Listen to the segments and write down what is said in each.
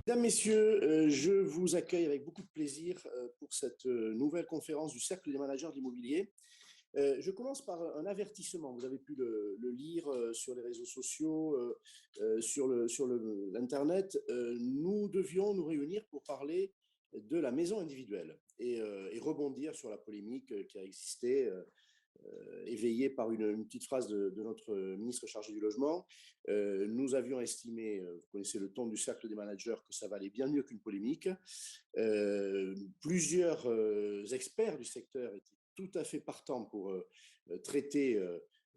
Mesdames, Messieurs, je vous accueille avec beaucoup de plaisir pour cette nouvelle conférence du Cercle des managers de l'immobilier. Je commence par un avertissement. Vous avez pu le lire sur les réseaux sociaux, sur l'Internet. Nous devions nous réunir pour parler de la maison individuelle et rebondir sur la polémique qui a existé, éveillée par une petite phrase de notre ministre chargé du logement. Nous avions estimé, vous connaissez le ton du cercle des managers, que ça valait bien mieux qu'une polémique. Plusieurs experts du secteur étaient tout à fait partants pour traiter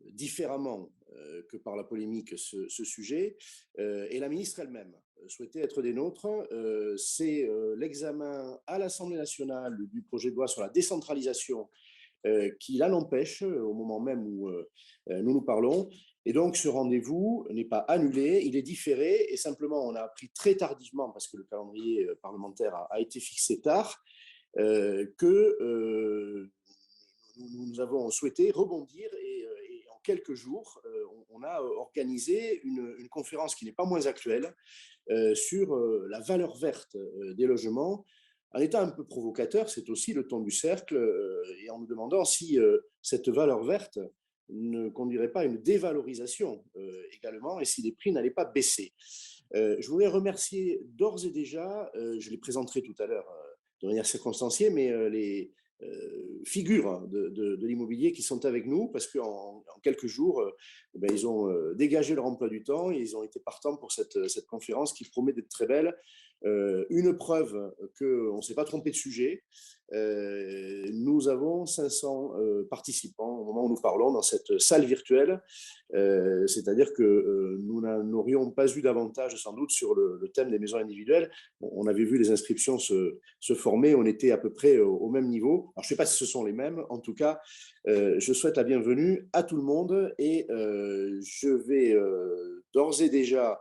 différemment que par la polémique ce sujet. Et la ministre elle-même souhaitait être des nôtres. C'est l'examen à l'Assemblée nationale du projet de loi sur la décentralisation qui l'en empêche au moment même où nous parlons. Et donc, ce rendez-vous n'est pas annulé, il est différé. Et simplement, on a appris très tardivement, parce que le calendrier parlementaire a été fixé tard, que nous avons souhaité rebondir et en quelques jours, on a organisé une conférence qui n'est pas moins actuelle sur la valeur verte des logements. En étant un peu provocateur, c'est aussi le ton du cercle, et en me demandant si cette valeur verte ne conduirait pas à une dévalorisation également, et si les prix n'allaient pas baisser. Je voulais remercier d'ores et déjà, je les présenterai tout à l'heure de manière circonstanciée, mais les figures de l'immobilier qui sont avec nous, parce qu'en quelques jours, ils ont dégagé leur emploi du temps et ils ont été partants pour cette conférence qui promet d'être très belle. Une preuve qu'on ne s'est pas trompé de sujet. Nous avons 500 participants au moment où nous parlons dans cette salle virtuelle, c'est-à-dire que nous n'aurions pas eu d'avantage sans doute sur le thème des maisons individuelles. Bon, on avait vu les inscriptions se former, on était à peu près au même niveau. Alors je ne sais pas si ce sont les mêmes, en tout cas, je souhaite la bienvenue à tout le monde et je vais d'ores et déjà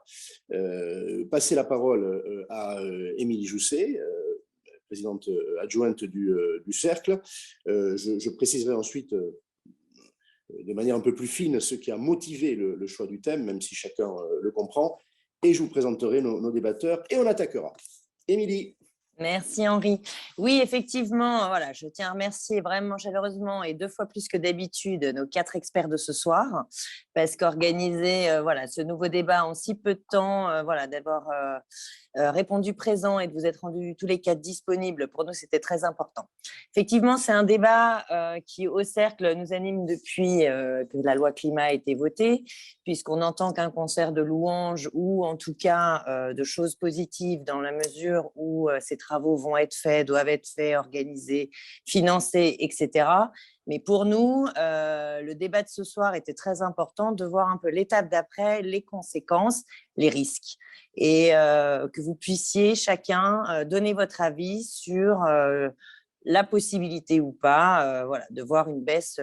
passer la parole à Émilie Jousset, présidente adjointe du Cercle. Je préciserai ensuite de manière un peu plus fine ce qui a motivé le choix du thème, même si chacun le comprend. Et je vous présenterai nos débatteurs et on attaquera. Émilie. Merci Henri. Oui, effectivement, voilà, je tiens à remercier vraiment chaleureusement et 2 fois plus que d'habitude nos 4 experts de ce soir, parce qu'organiser ce nouveau débat en si peu de temps, d'avoir répondu présent et de vous être rendus tous les 4 disponibles, pour nous, c'était très important. Effectivement, c'est un débat qui, au Cercle, nous anime depuis que la loi climat a été votée, puisqu'on n'entend qu'un concert de louanges ou en tout cas de choses positives dans la mesure où ces travaux vont être faits, doivent être faits, organisés, financés, etc. Mais pour nous, le débat de ce soir était très important de voir un peu l'étape d'après, les conséquences, les risques. Et que vous puissiez chacun donner votre avis sur la possibilité ou pas de voir une baisse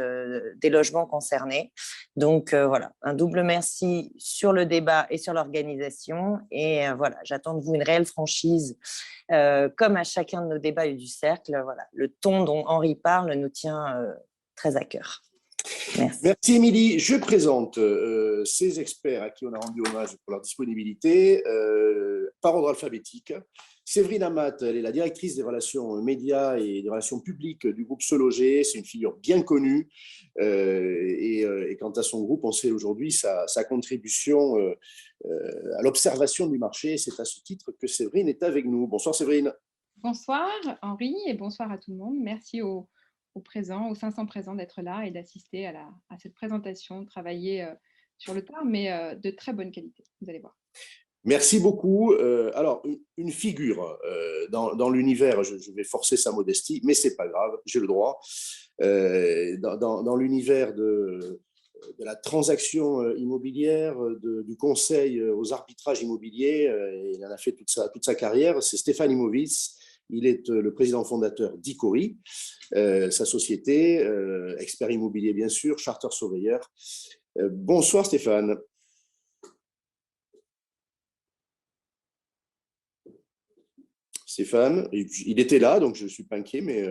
des logements concernés. Donc, un double merci sur le débat et sur l'organisation. Et j'attends de vous une réelle franchise, comme à chacun de nos débats et du cercle. Le ton dont Henri parle nous tient très à cœur. Merci. Merci Émilie. Je présente ces experts à qui on a rendu hommage pour leur disponibilité par ordre alphabétique. Séverine Amat, elle est la directrice des relations médias et des relations publiques du groupe Se Loger. C'est une figure bien connue et quant à son groupe, on sait aujourd'hui sa contribution à l'observation du marché. C'est à ce titre que Séverine est avec nous. Bonsoir Séverine. Bonsoir Henri et bonsoir à tout le monde. Merci aux 500 présents d'être là et d'assister à cette présentation, travailler sur le tard, mais de très bonne qualité, vous allez voir. Merci beaucoup. Alors, une figure dans l'univers, je vais forcer sa modestie, mais c'est pas grave, j'ai le droit. Dans l'univers de la transaction immobilière, du conseil aux arbitrages immobiliers, il en a fait toute sa carrière, c'est Stéphane Imovitz. Il est le président fondateur d'Icori, sa société, expert immobilier bien sûr, charter surveyor. Bonsoir Stéphane. Stéphane, il était là, donc je ne suis pas inquiet, mais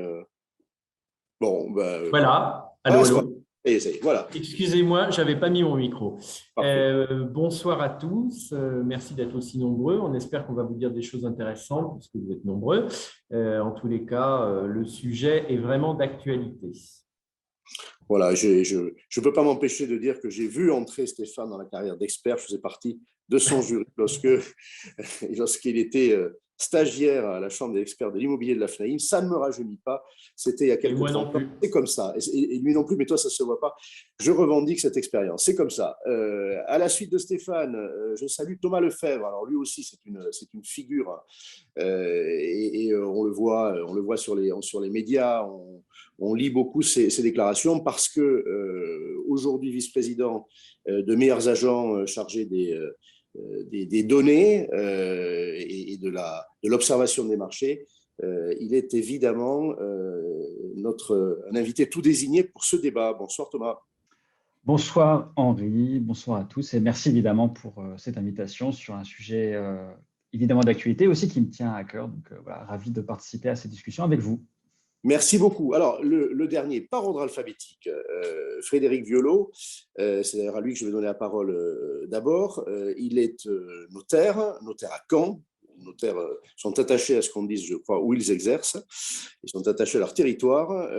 bon. Voilà, allô, allô. Et ça y est, voilà. Excusez-moi, je n'avais pas mis mon micro. Bonsoir à tous. Merci d'être aussi nombreux. On espère qu'on va vous dire des choses intéressantes parce que vous êtes nombreux. En tous les cas, le sujet est vraiment d'actualité. Voilà, je ne peux pas m'empêcher de dire que j'ai vu entrer Stéphane dans la carrière d'expert. Je faisais partie de son jury lorsqu'il était stagiaire à la Chambre des experts de l'immobilier de la FNAIM. Ça ne me rajeunit pas. C'était il y a quelques temps. C'est comme ça. Et lui non plus, mais toi, ça ne se voit pas. Je revendique cette expérience. C'est comme ça. À la suite de Stéphane, je salue Thomas Lefebvre. Alors lui aussi, c'est une figure. On le voit sur les médias. On lit beaucoup ses déclarations parce que aujourd'hui vice-président de meilleurs agents chargés des données et de l'observation des marchés, il est évidemment un invité tout désigné pour ce débat. Bonsoir Thomas. Bonsoir Henri, bonsoir à tous et merci évidemment pour cette invitation sur un sujet évidemment d'actualité aussi qui me tient à cœur. Donc voilà, ravi de participer à cette discussion avec vous. Merci beaucoup. Alors, le dernier, par ordre alphabétique, Frédéric Violo, c'est d'ailleurs à lui que je vais donner la parole d'abord. Il est notaire à Caen. Les notaires sont attachés à ce qu'on dise, je crois, où ils exercent. Ils sont attachés à leur territoire.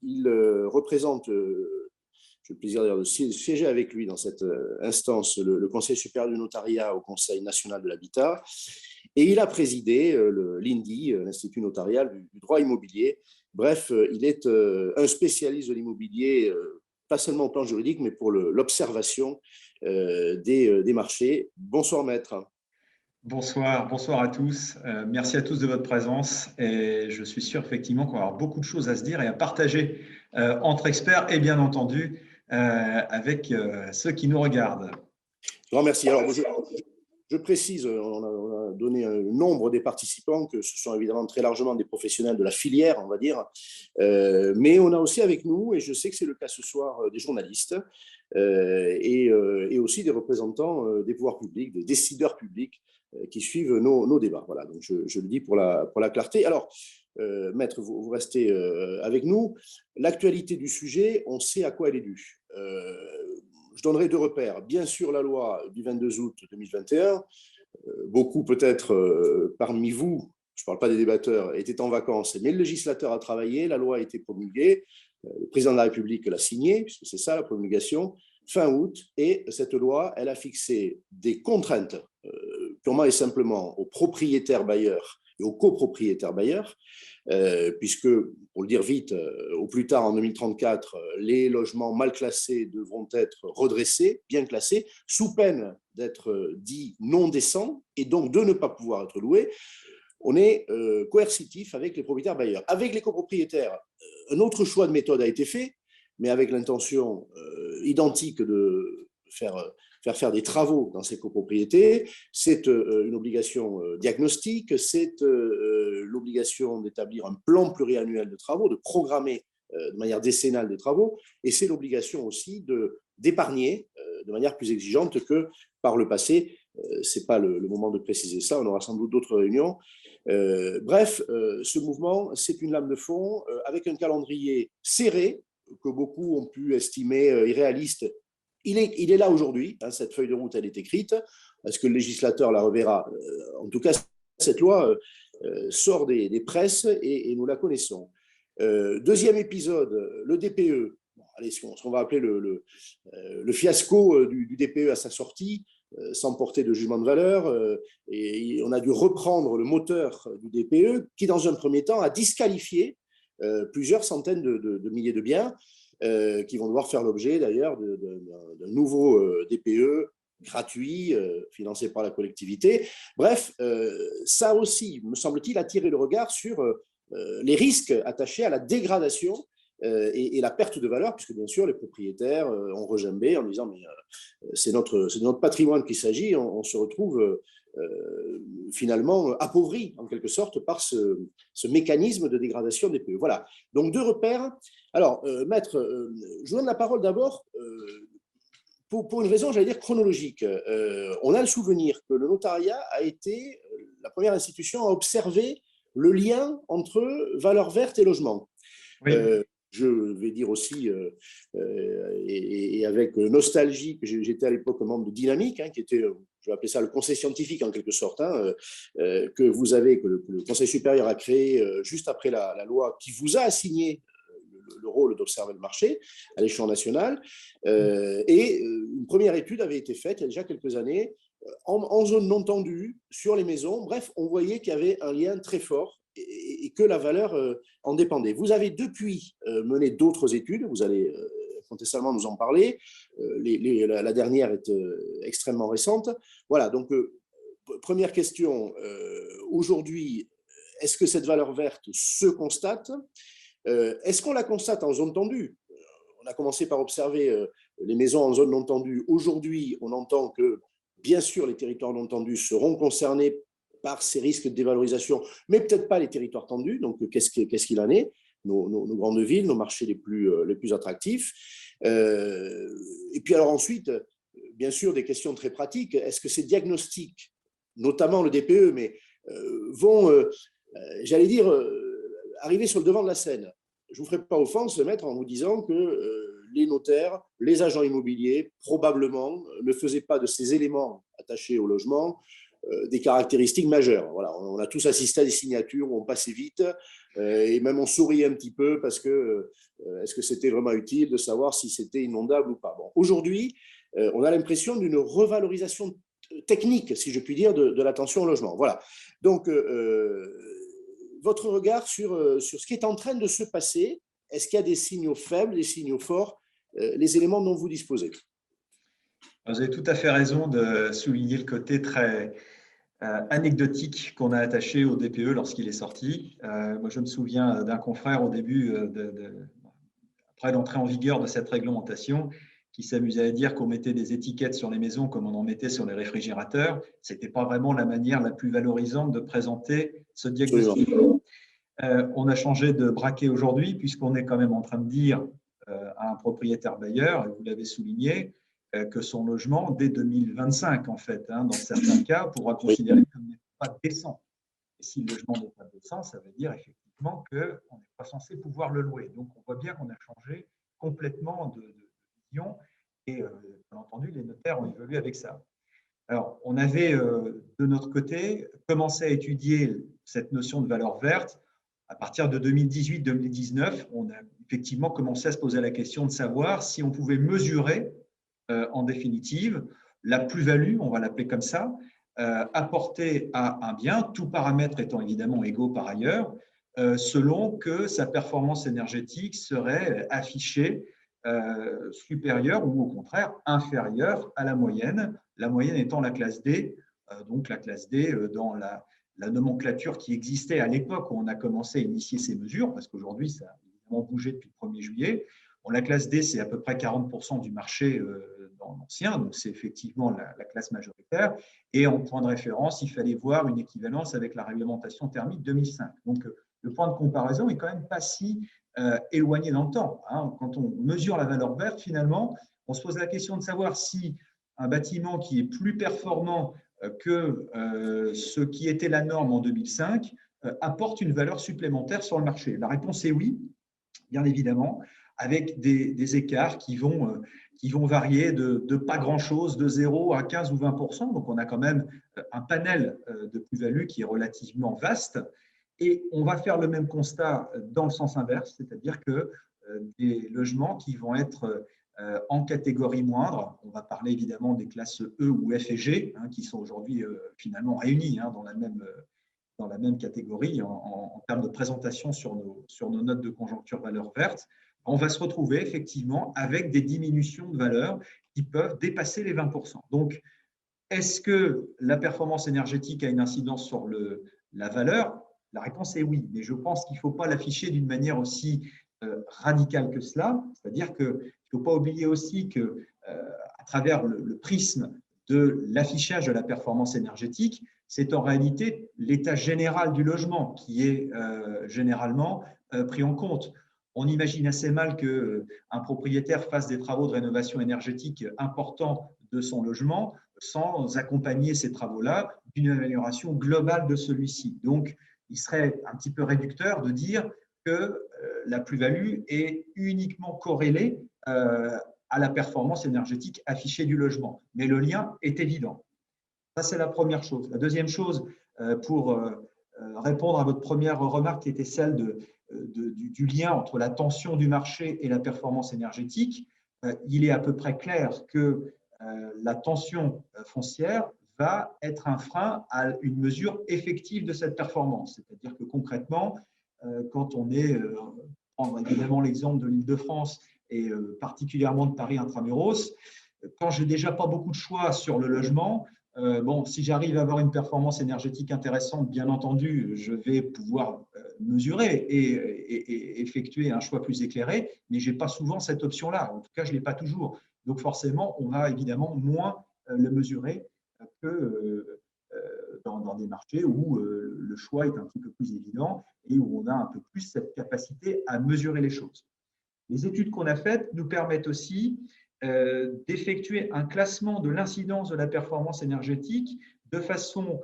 Il représente, j'ai le plaisir d'ailleurs de siéger avec lui dans cette instance, le Conseil supérieur du notariat au Conseil national de l'habitat. Et il a présidé l'INDI, l'Institut notarial du droit immobilier. Bref, il est un spécialiste de l'immobilier, pas seulement au plan juridique, mais pour l'observation des marchés. Bonsoir, maître. Bonsoir à tous. Merci à tous de votre présence. Et je suis sûr effectivement qu'on va avoir beaucoup de choses à se dire et à partager entre experts et bien entendu avec ceux qui nous regardent. Grand merci. Alors, je précise, on a donné un nombre des participants, que ce sont évidemment très largement des professionnels de la filière, on va dire, mais on a aussi avec nous, et je sais que c'est le cas ce soir, des journalistes et aussi des représentants des pouvoirs publics, des décideurs publics qui suivent nos débats. Voilà, donc je le dis pour la clarté. Alors, maître, vous restez avec nous. L'actualité du sujet, on sait à quoi elle est due. Je donnerai deux repères. Bien sûr, la loi du 22 août 2021. Beaucoup, peut-être, parmi vous, je ne parle pas des débatteurs, étaient en vacances, mais le législateur a travaillé, la loi a été promulguée, le président de la République l'a signée, puisque c'est ça la promulgation, fin août, et cette loi, elle a fixé des contraintes, purement et simplement aux propriétaires bailleurs et aux copropriétaires bailleurs, puisque, pour le dire vite, au plus tard en 2034, les logements mal classés devront être redressés, bien classés, sous peine d'être dits non décents et donc de ne pas pouvoir être loués. On est coercitif avec les propriétaires bailleurs. Avec les copropriétaires, un autre choix de méthode a été fait, mais avec l'intention identique de faire des travaux dans ces copropriétés. C'est une obligation diagnostique, c'est l'obligation d'établir un plan pluriannuel de travaux, de programmer de manière décennale des travaux, et c'est l'obligation aussi d'épargner de manière plus exigeante que par le passé. Ce n'est pas le moment de préciser ça, on aura sans doute d'autres réunions. Bref, ce mouvement, c'est une lame de fond avec un calendrier serré que beaucoup ont pu estimer irréaliste. Il est là aujourd'hui, hein, cette feuille de route, elle est écrite. Est-ce que le législateur la reverra? En tout cas, cette loi sort des presses et nous la connaissons. Deuxième épisode, le DPE. Bon, allez, ce qu'on va appeler le fiasco du DPE à sa sortie, sans porter de jugement de valeur. Et on a dû reprendre le moteur du DPE qui, dans un premier temps, a disqualifié plusieurs centaines de milliers de biens qui vont devoir faire l'objet d'ailleurs d'un nouveau DPE gratuit, financé par la collectivité. Bref, ça aussi, me semble-t-il, a tiré le regard sur les risques attachés à la dégradation et la perte de valeur, puisque bien sûr les propriétaires ont regimbé en disant mais c'est notre patrimoine qu'il s'agit, on se retrouve finalement appauvri en quelque sorte par ce mécanisme de dégradation des PE. Voilà, donc deux repères. Alors, maître, je vous donne la parole d'abord pour une raison, j'allais dire, chronologique. On a le souvenir que le notariat a été la première institution à observer le lien entre valeur verte et logement. Oui. je vais dire aussi, et avec nostalgie, que j'étais à l'époque membre de Dynamique, qui était, je vais appeler ça le conseil scientifique en quelque sorte, que le Conseil supérieur a créé juste après la loi qui vous a assigné le rôle d'observer le marché à l'échelon national. Et une première étude avait été faite il y a déjà quelques années en zone non tendue, sur les maisons. Bref, on voyait qu'il y avait un lien très fort et que la valeur en dépendait. Vous avez depuis mené d'autres études, vous allez incontestablement nous en parler. La dernière est extrêmement récente. Voilà, donc première question, aujourd'hui, est-ce que cette valeur verte se constate? Est-ce qu'on la constate en zone tendue? On a commencé par observer les maisons en zone non tendue. Aujourd'hui, on entend que, bien sûr, les territoires non tendus seront concernés par ces risques de dévalorisation, mais peut-être pas les territoires tendus. Donc, qu'est-ce qu'il en est? Nos grandes villes, nos marchés les plus attractifs. Et puis alors ensuite, bien sûr, des questions très pratiques. Est-ce que ces diagnostics, notamment le DPE, mais vont, j'allais dire, arriver sur le devant de la scène? Je ne vous ferai pas offense, maître, en vous disant que les notaires, les agents immobiliers, probablement, ne faisaient pas de ces éléments attachés au logement des caractéristiques majeures. Voilà, on a tous assisté à des signatures où on passait vite et même on souriait un petit peu parce que est-ce que c'était vraiment utile de savoir si c'était inondable ou pas. Bon, aujourd'hui, on a l'impression d'une revalorisation technique, si je puis dire, de l'attention au logement. Voilà. Donc, votre regard sur ce qui est en train de se passer, est-ce qu'il y a des signaux faibles, des signaux forts, les éléments dont vous disposez? Vous avez tout à fait raison de souligner le côté très anecdotique qu'on a attaché au DPE lorsqu'il est sorti. Moi, je me souviens d'un confrère au début, après l'entrée en vigueur de cette réglementation, qui s'amusait à dire qu'on mettait des étiquettes sur les maisons comme on en mettait sur les réfrigérateurs. Ce n'était pas vraiment la manière la plus valorisante de présenter ce diagnostic. On a changé de braquet aujourd'hui, puisqu'on est quand même en train de dire à un propriétaire bailleur, et vous l'avez souligné, que son logement, dès 2025, en fait, dans certains cas, pourra considérer comme n'est pas décent. Et si le logement n'est pas décent, ça veut dire effectivement qu'on n'est pas censé pouvoir le louer. Donc, on voit bien qu'on a changé complètement de vision et, bien entendu, les notaires ont évolué avec ça. Alors, on avait, de notre côté, commencé à étudier cette notion de valeur verte. À partir de 2018-2019, on a effectivement commencé à se poser la question de savoir si on pouvait mesurer, en définitive, la plus-value, on va l'appeler comme ça, apportée à un bien, tout paramètre étant évidemment égaux par ailleurs, selon que sa performance énergétique serait affichée supérieure ou au contraire inférieure à la moyenne étant la classe D, donc la classe D dans la nomenclature qui existait à l'époque où on a commencé à initier ces mesures, parce qu'aujourd'hui ça a évidemment bougé depuis le 1er juillet. Bon, la classe D, c'est à peu près 40% du marché dans l'ancien, donc c'est effectivement la classe majoritaire. Et en point de référence, il fallait voir une équivalence avec la réglementation thermique 2005. Donc le point de comparaison est quand même pas si éloigné dans le temps. Quand on mesure la valeur verte, finalement, on se pose la question de savoir si un bâtiment qui est plus performant que ce qui était la norme en 2005 apporte une valeur supplémentaire sur le marché. La réponse est oui, bien évidemment, avec des écarts qui vont varier de pas grand-chose, de 0 à 15 ou 20%. Donc, on a quand même un panel de plus-value qui est relativement vaste. Et on va faire le même constat dans le sens inverse, c'est-à-dire que des logements qui vont être en catégorie moindre, on va parler évidemment des classes E ou F et G, qui sont aujourd'hui finalement réunies dans la même catégorie en termes de présentation sur nos notes de conjoncture valeur verte. On va se retrouver effectivement avec des diminutions de valeur qui peuvent dépasser les 20%. Donc, est-ce que la performance énergétique a une incidence sur la valeur? La réponse est oui, mais je pense qu'il ne faut pas l'afficher d'une manière aussi radicale que cela. C'est-à-dire qu'il ne faut pas oublier aussi que, à travers le prisme de l'affichage de la performance énergétique, c'est en réalité l'état général du logement qui est généralement pris en compte. On imagine assez mal qu'un propriétaire fasse des travaux de rénovation énergétique importants de son logement sans accompagner ces travaux-là d'une amélioration globale de celui-ci. Donc, il serait un petit peu réducteur de dire que la plus-value est uniquement corrélée à la performance énergétique affichée du logement. Mais le lien est évident. Ça, c'est la première chose. La deuxième chose, pour répondre à votre première remarque qui était celle du lien entre la tension du marché et la performance énergétique, il est à peu près clair que la tension foncière va être un frein à une mesure effective de cette performance. C'est-à-dire que concrètement, quand on est, prendre évidemment l'exemple de l'Île-de-France et particulièrement de Paris intramuros, quand j'ai déjà pas beaucoup de choix sur le logement, bon, si j'arrive à avoir une performance énergétique intéressante, bien entendu, je vais pouvoir mesurer et effectuer un choix plus éclairé, mais je n'ai pas souvent cette option-là. En tout cas, je ne l'ai pas toujours. Donc, forcément, on va évidemment moins le mesurer que dans des marchés où le choix est un petit peu plus évident et où on a un peu plus cette capacité à mesurer les choses. Les études qu'on a faites nous permettent aussi d'effectuer un classement de l'incidence de la performance énergétique de façon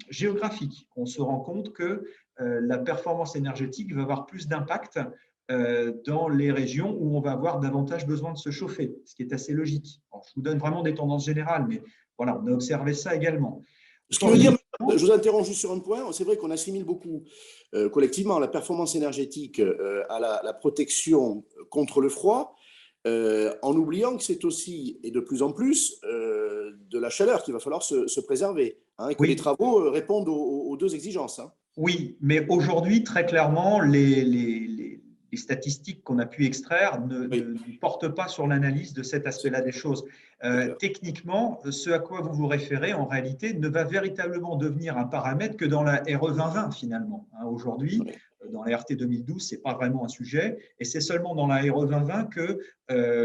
géographique. On se rend compte que la performance énergétique va avoir plus d'impact dans les régions où on va avoir davantage besoin de se chauffer, ce qui est assez logique. Alors, je vous donne vraiment des tendances générales, mais voilà, on a observé ça également. Ce qui veut dire, je vous interromps juste sur un point, c'est vrai qu'on assimile beaucoup collectivement la performance énergétique à la protection contre le froid, en oubliant que c'est aussi, et de plus en plus, de la chaleur qu'il va falloir se préserver, hein, et que les travaux répondent aux deux exigences. Hein. Oui, mais aujourd'hui, très clairement, les statistiques qu'on a pu extraire ne portent pas sur l'analyse de cet aspect-là des choses. Techniquement, ce à quoi vous vous référez, en réalité, ne va véritablement devenir un paramètre que dans la RE 2020, finalement. Hein, aujourd'hui, dans la RT 2012, ce n'est pas vraiment un sujet, et c'est seulement dans la RE 2020 que,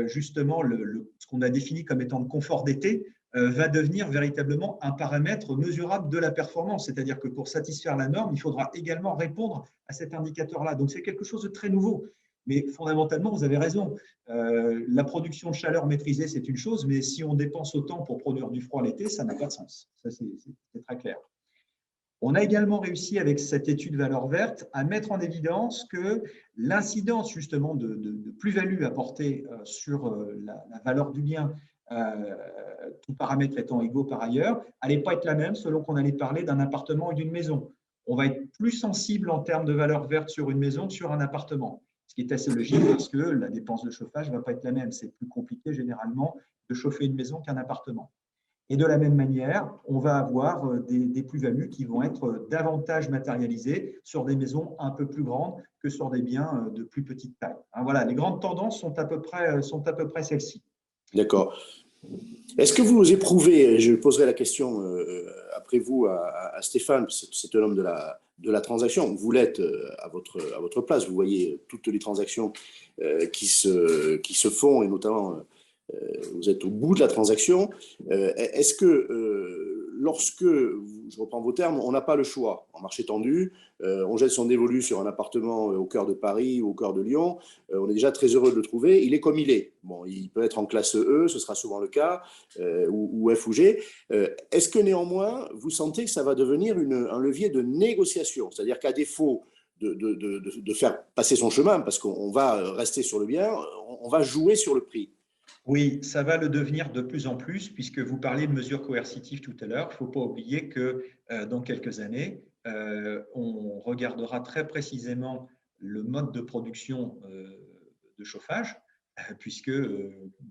justement, ce qu'on a défini comme étant le confort d'été va devenir véritablement un paramètre mesurable de la performance. C'est-à-dire que pour satisfaire la norme, il faudra également répondre à cet indicateur-là. Donc, c'est quelque chose de très nouveau. Mais fondamentalement, vous avez raison. La production de chaleur maîtrisée, c'est une chose, mais si on dépense autant pour produire du froid l'été, ça n'a pas de sens. Ça, c'est très clair. On a également réussi, avec cette étude valeur verte, à mettre en évidence que l'incidence justement de plus-value apportée sur la valeur du bien, tout paramètre étant égaux par ailleurs, n'allait pas être la même selon qu'on allait parler d'un appartement ou d'une maison. On va être plus sensible en termes de valeur verte sur une maison que sur un appartement, ce qui est assez logique parce que la dépense de chauffage ne va pas être la même. C'est plus compliqué généralement de chauffer une maison qu'un appartement. Et de la même manière, on va avoir des plus-values qui vont être davantage matérialisées sur des maisons un peu plus grandes que sur des biens de plus petite taille. Voilà, les grandes tendances sont à peu près celles-ci. D'accord. Est-ce que vous éprouvez, je poserai la question après vous à Stéphane, c'est un homme de la transaction, vous l'êtes à votre place, vous voyez toutes les transactions qui se font, et notamment vous êtes au bout de la transaction. Est-ce que lorsque, je reprends vos termes, on n'a pas le choix, en marché tendu, on jette son dévolu sur un appartement au cœur de Paris ou au cœur de Lyon, on est déjà très heureux de le trouver, il est comme il est. Bon, il peut être en classe E, ce sera souvent le cas, ou F ou G. Est-ce que néanmoins, vous sentez que ça va devenir un levier de négociation? C'est-à-dire qu'à défaut de faire passer son chemin, parce qu'on va rester sur le bien, on va jouer sur le prix. Oui, ça va le devenir de plus en plus, puisque vous parliez de mesures coercitives tout à l'heure. Il ne faut pas oublier que dans quelques années, on regardera très précisément le mode de production de chauffage, puisque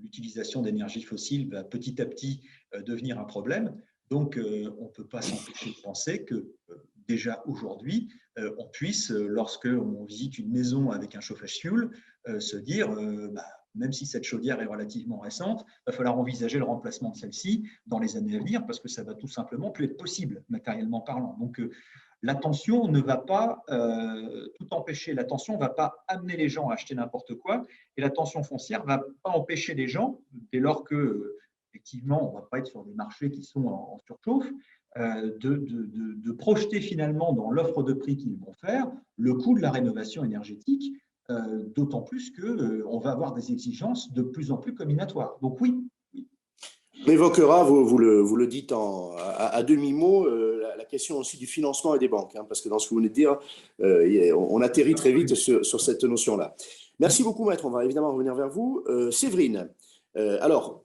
l'utilisation d'énergie fossile va petit à petit devenir un problème. Donc, on ne peut pas s'empêcher de penser que déjà aujourd'hui, on puisse, lorsqu'on visite une maison avec un chauffage fuel, se dire même si cette chaudière est relativement récente, il va falloir envisager le remplacement de celle-ci dans les années à venir parce que ça va tout simplement plus être possible, matériellement parlant. Donc, la tension ne va pas tout empêcher. La tension ne va pas amener les gens à acheter n'importe quoi et la tension foncière ne va pas empêcher les gens, dès lors que, effectivement, on ne va pas être sur des marchés qui sont en surchauffe, de projeter finalement dans l'offre de prix qu'ils vont faire le coût de la rénovation énergétique, d'autant plus qu'on va avoir des exigences de plus en plus combinatoires. Donc oui. On évoquera, vous le dites à demi-mot, la question aussi du financement et des banques, hein, parce que dans ce que vous venez de dire, on atterrit très vite sur cette notion-là. Merci beaucoup, Maître. On va évidemment revenir vers vous. Séverine, alors,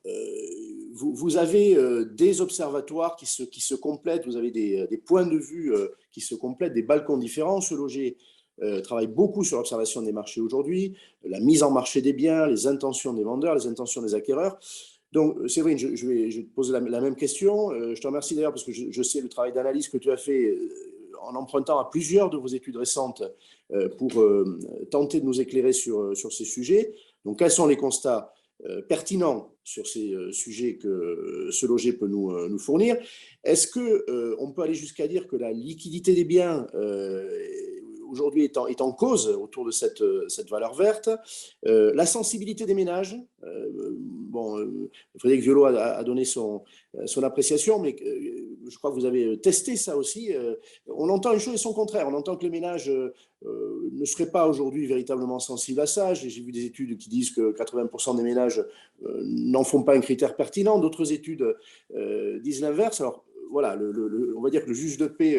vous avez des observatoires qui se complètent, vous avez des points de vue qui se complètent, des balcons différents. Se loger travaille beaucoup sur l'observation des marchés aujourd'hui, la mise en marché des biens, les intentions des vendeurs, les intentions des acquéreurs. Donc, Séverine, je vais te poser la même question. Je te remercie d'ailleurs parce que je sais le travail d'analyse que tu as fait en empruntant à plusieurs de vos études récentes pour tenter de nous éclairer sur ces sujets. Donc, quels sont les constats pertinents sur ces sujets que Se Loger peut nous fournir? Est-ce qu'on peut aller jusqu'à dire que la liquidité des biens aujourd'hui est en cause autour de cette valeur verte, la sensibilité des ménages, Frédéric Violo a donné son appréciation, mais je crois que vous avez testé ça aussi. On entend une chose et son contraire. On entend que les ménages ne seraient pas aujourd'hui véritablement sensibles à ça. J'ai vu des études qui disent que 80% des ménages n'en font pas un critère pertinent. D'autres études disent l'inverse. Alors, voilà, on va dire que le juge de paix,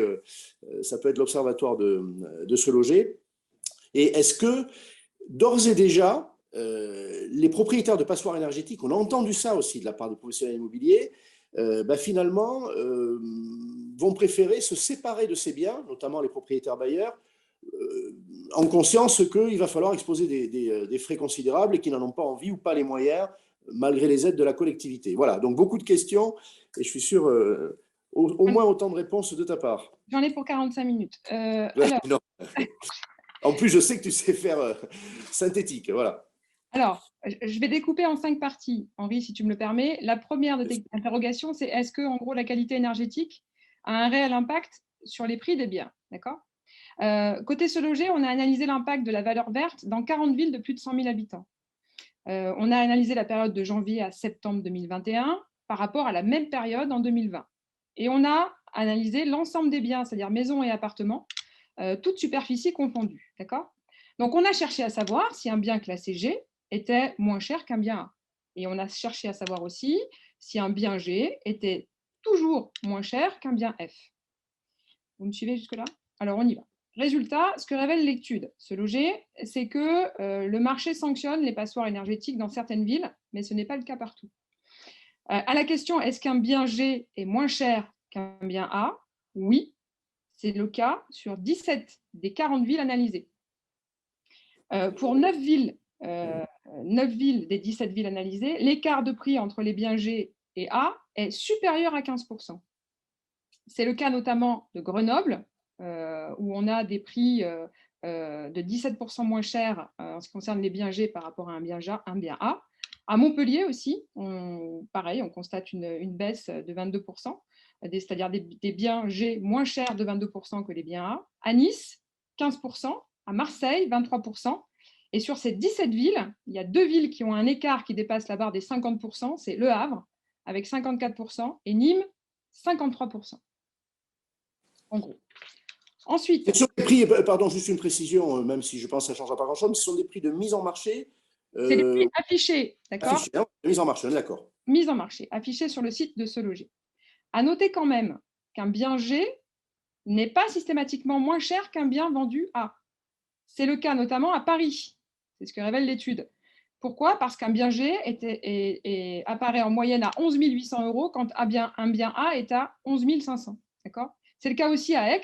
ça peut être l'observatoire de Se Loger. Et est-ce que, d'ores et déjà, les propriétaires de passoires énergétiques, on a entendu ça aussi de la part des professionnels immobiliers, finalement, vont préférer se séparer de ces biens, notamment les propriétaires bailleurs, en conscience qu'il va falloir exposer des frais considérables et qu'ils n'en ont pas envie ou pas les moyens, malgré les aides de la collectivité. Voilà, donc beaucoup de questions, et je suis sûr au moins autant de réponses de ta part. J'en ai pour 45 minutes. Alors... En plus, je sais que tu sais faire synthétique, voilà. Alors, je vais découper en 5 parties, Henri, si tu me le permets. La première de tes interrogations, c'est est-ce que, en gros, la qualité énergétique a un réel impact sur les prix des biens, d'accord ? Côté Se Loger, on a analysé l'impact de la valeur verte dans 40 villes de plus de 100 000 habitants. On a analysé la période de janvier à septembre 2021 par rapport à la même période en 2020. Et on a analysé l'ensemble des biens, c'est-à-dire maisons et appartements, toutes superficies confondues, d'accord ? Donc, on a cherché à savoir si un bien classé G était moins cher qu'un bien A. Et on a cherché à savoir aussi si un bien G était toujours moins cher qu'un bien F. Vous me suivez jusque-là? Alors, on y va. Résultat, ce que révèle l'étude Se Loger, c'est que le marché sanctionne les passoires énergétiques dans certaines villes, mais ce n'est pas le cas partout. À la question, est-ce qu'un bien G est moins cher qu'un bien A? Oui, c'est le cas sur 17 des 40 villes analysées. Pour 9 villes des 17 villes analysées, l'écart de prix entre les biens G et A est supérieur à 15%. C'est le cas notamment de Grenoble, où on a des prix de 17% moins chers en ce qui concerne les biens G par rapport à un bien A. À Montpellier aussi, pareil, on constate une baisse de 22%, c'est-à-dire des biens G moins chers de 22% que les biens A. À Nice, 15%, à Marseille, 23%. Et sur ces 17 villes, il y a 2 villes qui ont un écart qui dépasse la barre des 50%, c'est Le Havre, avec 54%, et Nîmes, 53%. En gros. Ensuite… Ce sont des prix, pardon, juste une précision, même si je pense que ça ne changera pas grand-chose, mais ce sont des prix de mise en marché. C'est des prix affichés, d'accord ? Affichés, hein, mise en marché, d'accord. Mise en marché, affichés sur le site de Se Loger. À noter quand même qu'un bien G n'est pas systématiquement moins cher qu'un bien vendu A. C'est le cas notamment à Paris. C'est ce que révèle l'étude. Pourquoi ? Parce qu'un bien G apparaît en moyenne à 11 800 € quand un bien A est à 11 500. D'accord ? C'est le cas aussi à Aix,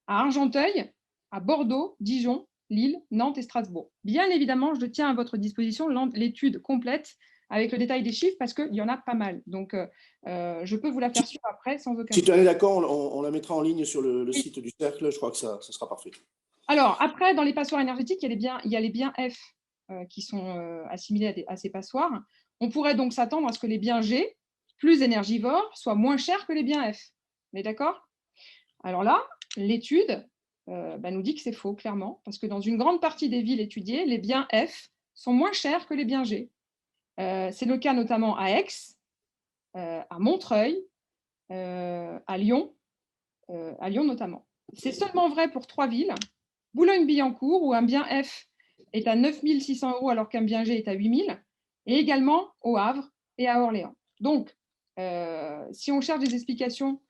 à Argenteuil, à Bordeaux, Dijon, Lille, Nantes et Strasbourg. Bien évidemment, je tiens à votre disposition l'étude complète avec le détail des chiffres parce qu'il y en a pas mal. Donc, je peux vous la faire suivre après sans aucun problème. Si tu en es d'accord, on la mettra en ligne sur le site du Cercle. Je crois que ça sera parfait. Alors, après, dans les passoires énergétiques, il y a les biens F qui sont assimilés à ces passoires. On pourrait donc s'attendre à ce que les biens G, plus énergivores, soient moins chers que les biens F. On est d'accord ? Alors là, l'étude nous dit que c'est faux, clairement, parce que dans une grande partie des villes étudiées, les biens F sont moins chers que les biens G. C'est le cas notamment à Aix, à Montreuil, à Lyon notamment. C'est seulement vrai pour 3 villes, Boulogne-Billancourt, où un bien F est à 9 600 € alors qu'un bien G est à 8 000, et également au Havre et à Orléans. Donc, si on cherche des explications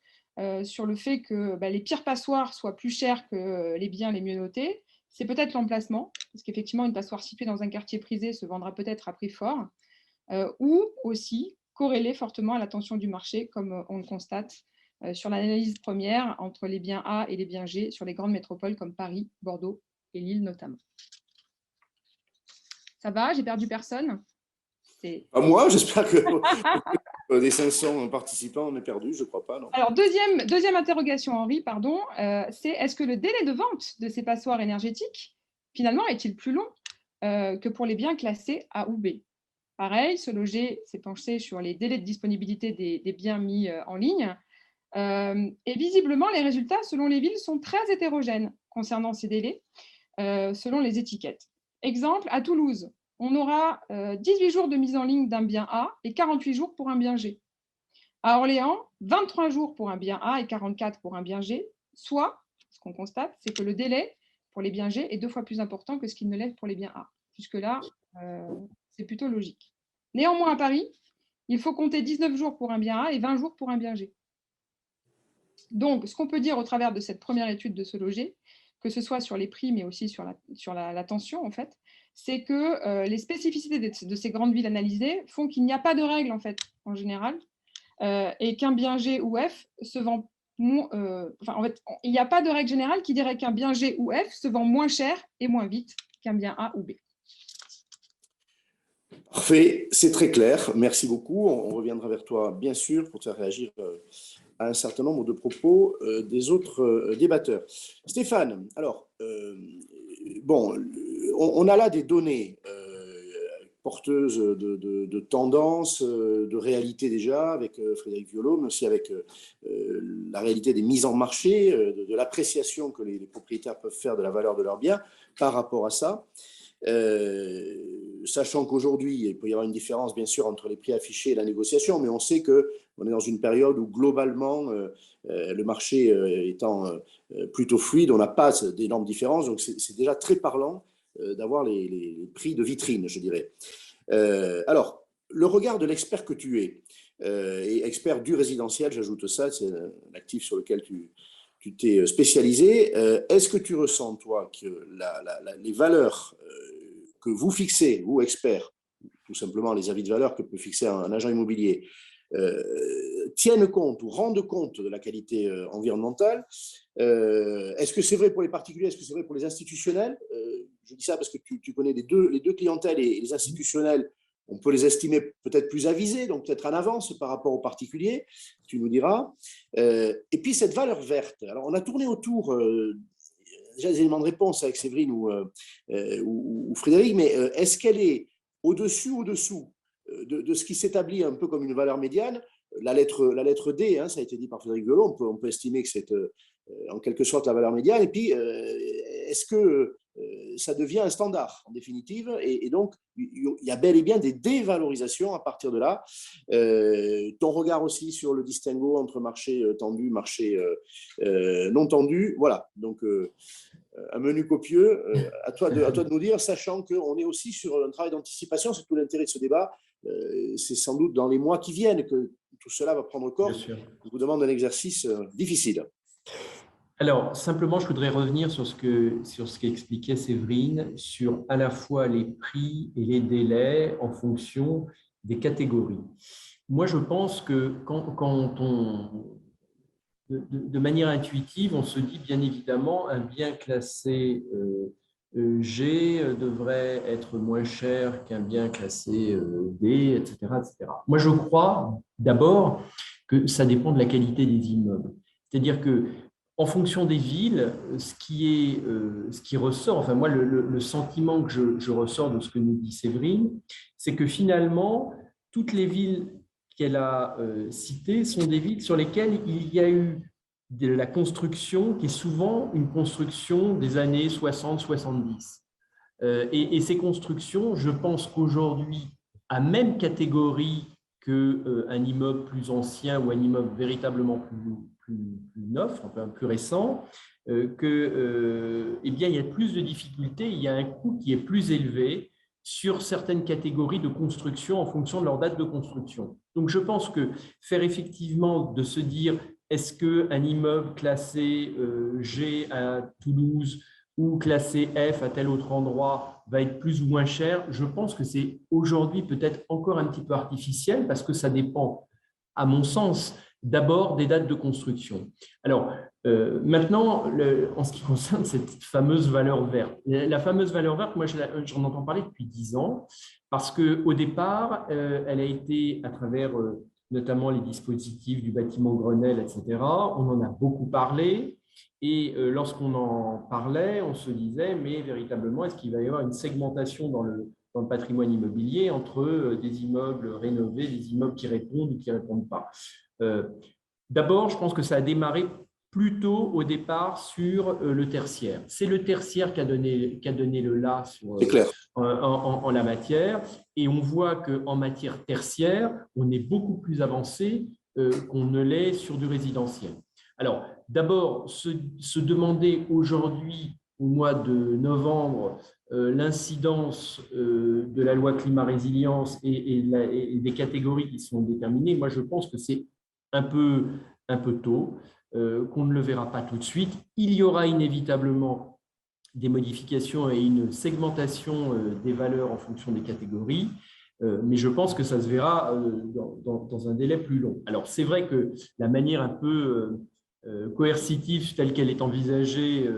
sur le fait que les pires passoires soient plus chères que les biens les mieux notés, c'est peut-être l'emplacement, parce qu'effectivement, une passoire située dans un quartier prisé se vendra peut-être à prix fort, ou aussi corrélée fortement à la tension du marché, comme on le constate sur l'analyse première entre les biens A et les biens G sur les grandes métropoles comme Paris, Bordeaux et Lille notamment. Ça va? J'ai perdu personne? Moi, j'espère que des 500 participants, on est perdu, je ne crois pas. Non. Alors, deuxième interrogation, Henri, pardon, c'est est-ce que le délai de vente de ces passoires énergétiques, finalement, est-il plus long que pour les biens classés A ou B? Pareil, Se Loger s'est penché sur les délais de disponibilité des biens mis en ligne. Et visiblement, les résultats, selon les villes, sont très hétérogènes concernant ces délais, selon les étiquettes. Exemple, à Toulouse, on aura 18 jours de mise en ligne d'un bien A et 48 jours pour un bien G. À Orléans, 23 jours pour un bien A et 44 pour un bien G, soit, ce qu'on constate, c'est que le délai pour les biens G est 2 fois plus important que ce qu'il ne l'est pour les biens A. Jusque-là, c'est plutôt logique. Néanmoins, à Paris, il faut compter 19 jours pour un bien A et 20 jours pour un bien G. Donc, ce qu'on peut dire au travers de cette première étude de Se Loger, que ce soit sur les prix, mais aussi sur la tension, en fait, c'est que les spécificités de ces grandes villes analysées font qu'il n'y a pas de règle, en fait, en général, et qu'un bien G ou F se vend en fait, il n'y a pas de règle générale qui dirait qu'un bien G ou F se vend moins cher et moins vite qu'un bien A ou B. Parfait, c'est très clair. Merci beaucoup. On reviendra vers toi, bien sûr, pour te faire réagir à un certain nombre de propos des autres débatteurs. Stéphane, alors, on a là des données porteuses de tendances, de réalité déjà, avec Frédéric Violo, mais aussi avec la réalité des mises en marché, de l'appréciation que les propriétaires peuvent faire de la valeur de leurs biens par rapport à ça. Sachant qu'aujourd'hui, il peut y avoir une différence, bien sûr, entre les prix affichés et la négociation, mais on sait qu'on est dans une période où, globalement, le marché étant plutôt fluide, on n'a pas d'énormes différences, donc c'est déjà très parlant d'avoir les prix de vitrine, je dirais. Alors, le regard de l'expert que tu es, et expert du résidentiel, j'ajoute ça, c'est l'actif sur lequel tu t'es spécialisé. Est-ce que tu ressens, toi, que les valeurs que vous fixez, vous, experts, tout simplement les avis de valeur que peut fixer un agent immobilier, tiennent compte ou rendent compte de la qualité environnementale? Est-ce que c'est vrai pour les particuliers? Est-ce que c'est vrai pour les institutionnels? Je dis ça parce que tu connais les deux clientèles, et les institutionnels, on peut les estimer peut-être plus avisés, donc peut-être en avance par rapport aux particuliers, tu nous diras. Et puis cette valeur verte, alors on a tourné autour déjà des éléments de réponse avec Séverine ou Frédéric, mais est-ce qu'elle est au-dessus ou au-dessous de ce qui s'établit un peu comme une valeur médiane? La lettre D, ça a été dit par Frédéric Violo, on peut estimer que c'est en quelque sorte la valeur médiane. Et puis, est-ce que ça devient un standard en définitive, et donc il y a bel et bien des dévalorisations à partir de là. Ton regard aussi sur le distinguo entre marché tendu, marché non tendu, voilà, donc un menu copieux, à toi de nous dire, sachant qu'on est aussi sur un travail d'anticipation, c'est tout l'intérêt de ce débat. C'est sans doute dans les mois qui viennent que tout cela va prendre corps. Je vous demande un exercice difficile. Alors, simplement, je voudrais revenir sur ce qu'expliquait Séverine, sur à la fois les prix et les délais en fonction des catégories. Moi, je pense que quand on, de manière intuitive, on se dit bien évidemment un bien classé G devrait être moins cher qu'un bien classé D, etc., etc. Moi, je crois d'abord que ça dépend de la qualité des immeubles. C'est-à-dire que en fonction des villes, ce qui ressort, enfin moi, le sentiment que je ressors de ce que nous dit Séverine, c'est que finalement, toutes les villes qu'elle a citées sont des villes sur lesquelles il y a eu de la construction qui est souvent une construction des années 60-70. Et ces constructions, je pense qu'aujourd'hui, à même catégorie qu'un immeuble plus ancien ou un immeuble véritablement plus neuf, enfin plus récent, eh bien, il y a plus de difficultés, il y a un coût qui est plus élevé sur certaines catégories de construction en fonction de leur date de construction. Donc, je pense que faire effectivement de se dire est-ce qu'un immeuble classé G à Toulouse ou classé F à tel autre endroit va être plus ou moins cher? Je pense que c'est aujourd'hui peut-être encore un petit peu artificiel parce que ça dépend, à mon sens, d'abord des dates de construction. Alors, maintenant, en ce qui concerne cette fameuse valeur verte, la fameuse valeur verte, moi, j'en entends parler depuis 10 ans parce qu'au départ, elle a été à travers notamment les dispositifs du bâtiment Grenelle, etc. On en a beaucoup parlé. Et lorsqu'on en parlait, on se disait, mais véritablement, est-ce qu'il va y avoir une segmentation dans le patrimoine immobilier entre des immeubles rénovés, des immeubles qui répondent ou qui ne répondent pas? D'abord, je pense que ça a démarré plutôt au départ sur le tertiaire. C'est le tertiaire qui a donné le là en la matière. Et on voit qu'en matière tertiaire, on est beaucoup plus avancé qu'on ne l'est sur du résidentiel. Alors, d'abord, se demander aujourd'hui, au mois de novembre, l'incidence de la loi climat-résilience et des catégories qui sont déterminées, moi, je pense que c'est un peu tôt, qu'on ne le verra pas tout de suite. Il y aura inévitablement des modifications et une segmentation des valeurs en fonction des catégories, mais je pense que ça se verra dans un délai plus long. Alors, c'est vrai que la manière un peu coercitive telle qu'elle est envisagée,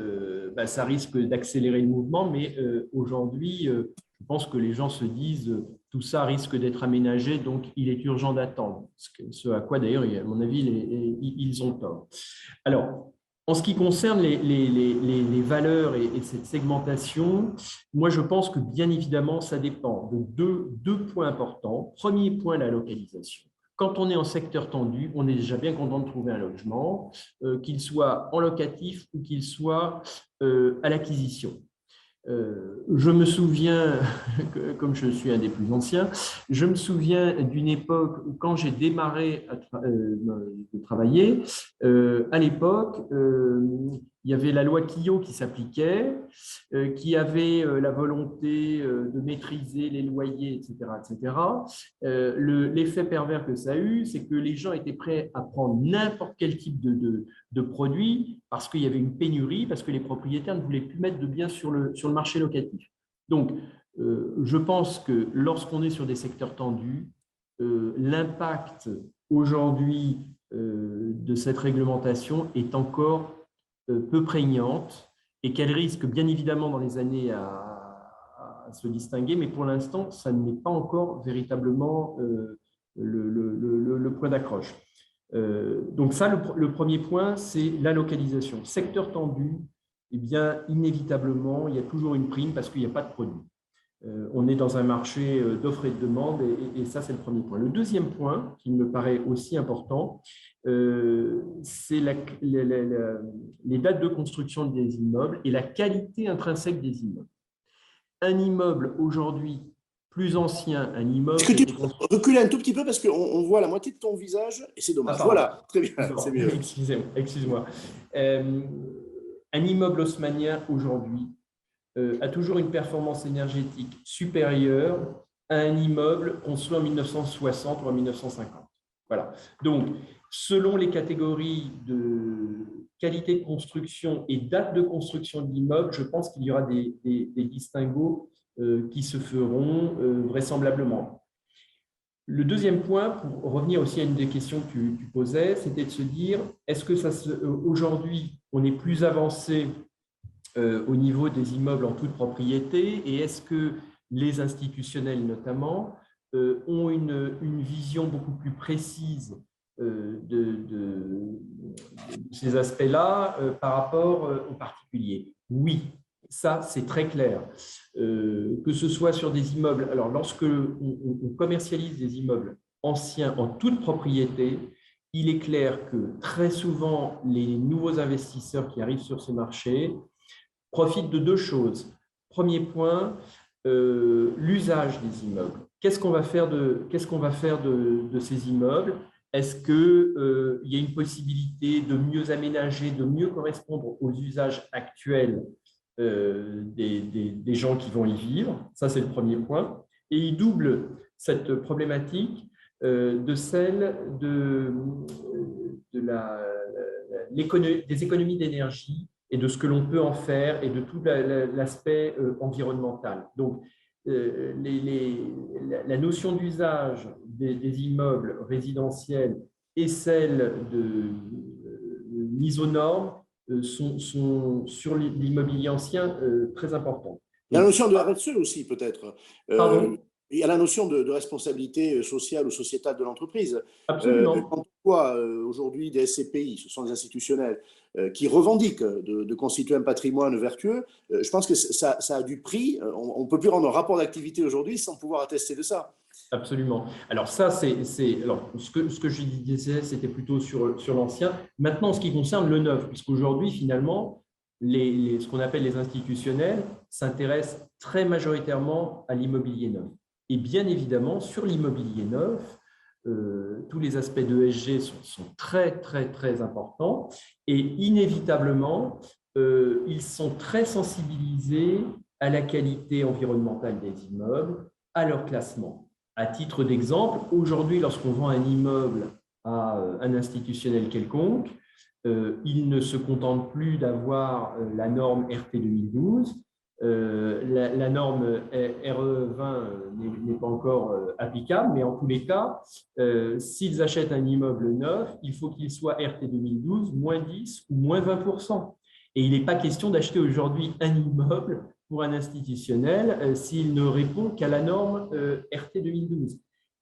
ça risque d'accélérer le mouvement, mais aujourd'hui, je pense que les gens se disent tout ça risque d'être aménagé, donc il est urgent d'attendre. Ce à quoi d'ailleurs, à mon avis, ils ont tort. Alors, en ce qui concerne les valeurs et cette segmentation, moi je pense que bien évidemment, ça dépend de deux points importants. Premier point, la localisation. Quand on est en secteur tendu, on est déjà bien content de trouver un logement, qu'il soit en locatif ou qu'il soit à l'acquisition. Je me souviens, comme je suis un des plus anciens, je me souviens d'une époque où quand j'ai démarré de travailler, à l'époque, il y avait la loi Quillot qui s'appliquait, qui avait la volonté de maîtriser les loyers, etc. etc. L'effet pervers que ça a eu, c'est que les gens étaient prêts à prendre n'importe quel type de produit parce qu'il y avait une pénurie, parce que les propriétaires ne voulaient plus mettre de biens sur le marché locatif. Donc, je pense que lorsqu'on est sur des secteurs tendus, l'impact aujourd'hui de cette réglementation est encore peu prégnante et qu'elle risque bien évidemment dans les années à se distinguer, mais pour l'instant, ça n'est pas encore véritablement le point d'accroche. Donc ça, le premier point, c'est la localisation. Secteur tendu, eh bien, inévitablement, il y a toujours une prime parce qu'il n'y a pas de produit. On est dans un marché d'offres et de demandes et ça, c'est le premier point. Le deuxième point, qui me paraît aussi important, c'est les dates de construction des immeubles et la qualité intrinsèque des immeubles. Un immeuble aujourd'hui plus ancien, un immeuble… Est-ce que tu peux reculer un tout petit peu parce qu'on voit la moitié de ton visage et c'est dommage. Voilà, très bien, c'est mieux. Excuse-moi. Un immeuble haussmannien aujourd'hui a toujours une performance énergétique supérieure à un immeuble construit en 1960 ou en 1950. Voilà. Donc, selon les catégories de qualité de construction et date de construction de l'immeuble, je pense qu'il y aura des distinguos qui se feront vraisemblablement. Le deuxième point, pour revenir aussi à une des questions que tu posais, c'était de se dire, est-ce que aujourd'hui, on est plus avancé au niveau des immeubles en toute propriété et est-ce que les institutionnels notamment ont une vision beaucoup plus précise de ces aspects-là par rapport aux particuliers? Oui, ça c'est très clair. Que ce soit sur des immeubles, alors lorsque on commercialise des immeubles anciens en toute propriété, il est clair que très souvent les nouveaux investisseurs qui arrivent sur ce marché profitent de deux choses. Premier point, l'usage des immeubles. Qu'est-ce qu'on va faire de ces immeubles? Est-ce qu'il y a une possibilité de mieux aménager, de mieux correspondre aux usages actuels des gens qui vont y vivre? Ça, c'est le premier point. Et il double cette problématique de celle des économies d'énergie et de ce que l'on peut en faire et de tout l'aspect environnemental. Donc, la notion d'usage des immeubles résidentiels et celle de mise aux normes sont sur l'immobilier ancien très importantes. Il y a la notion de RSE aussi, peut-être. Pardon ? Il y a la notion de responsabilité sociale ou sociétale de l'entreprise. Absolument. Quand on voit aujourd'hui des SCPI, ce sont des institutionnels, qui revendiquent de constituer un patrimoine vertueux, je pense que ça a du prix. On ne peut plus rendre un rapport d'activité aujourd'hui sans pouvoir attester de ça. Absolument. Alors ça, alors ce que je disais, c'était plutôt sur l'ancien. Maintenant, en ce qui concerne le neuf, puisqu'aujourd'hui, finalement, ce qu'on appelle les institutionnels s'intéressent très majoritairement à l'immobilier neuf. Et bien évidemment, sur l'immobilier neuf, tous les aspects de ESG sont très, très, très importants. Et inévitablement, ils sont très sensibilisés à la qualité environnementale des immeubles, à leur classement. À titre d'exemple, aujourd'hui, lorsqu'on vend un immeuble à un institutionnel quelconque, il ne se contente plus d'avoir la norme RT 2012. La norme RE20 n'est pas encore applicable, mais en tous les cas, s'ils achètent un immeuble neuf, il faut qu'il soit RT 2012, moins 10 ou moins 20%. Et il n'est pas question d'acheter aujourd'hui un immeuble pour un institutionnel s'il ne répond qu'à la norme RT 2012.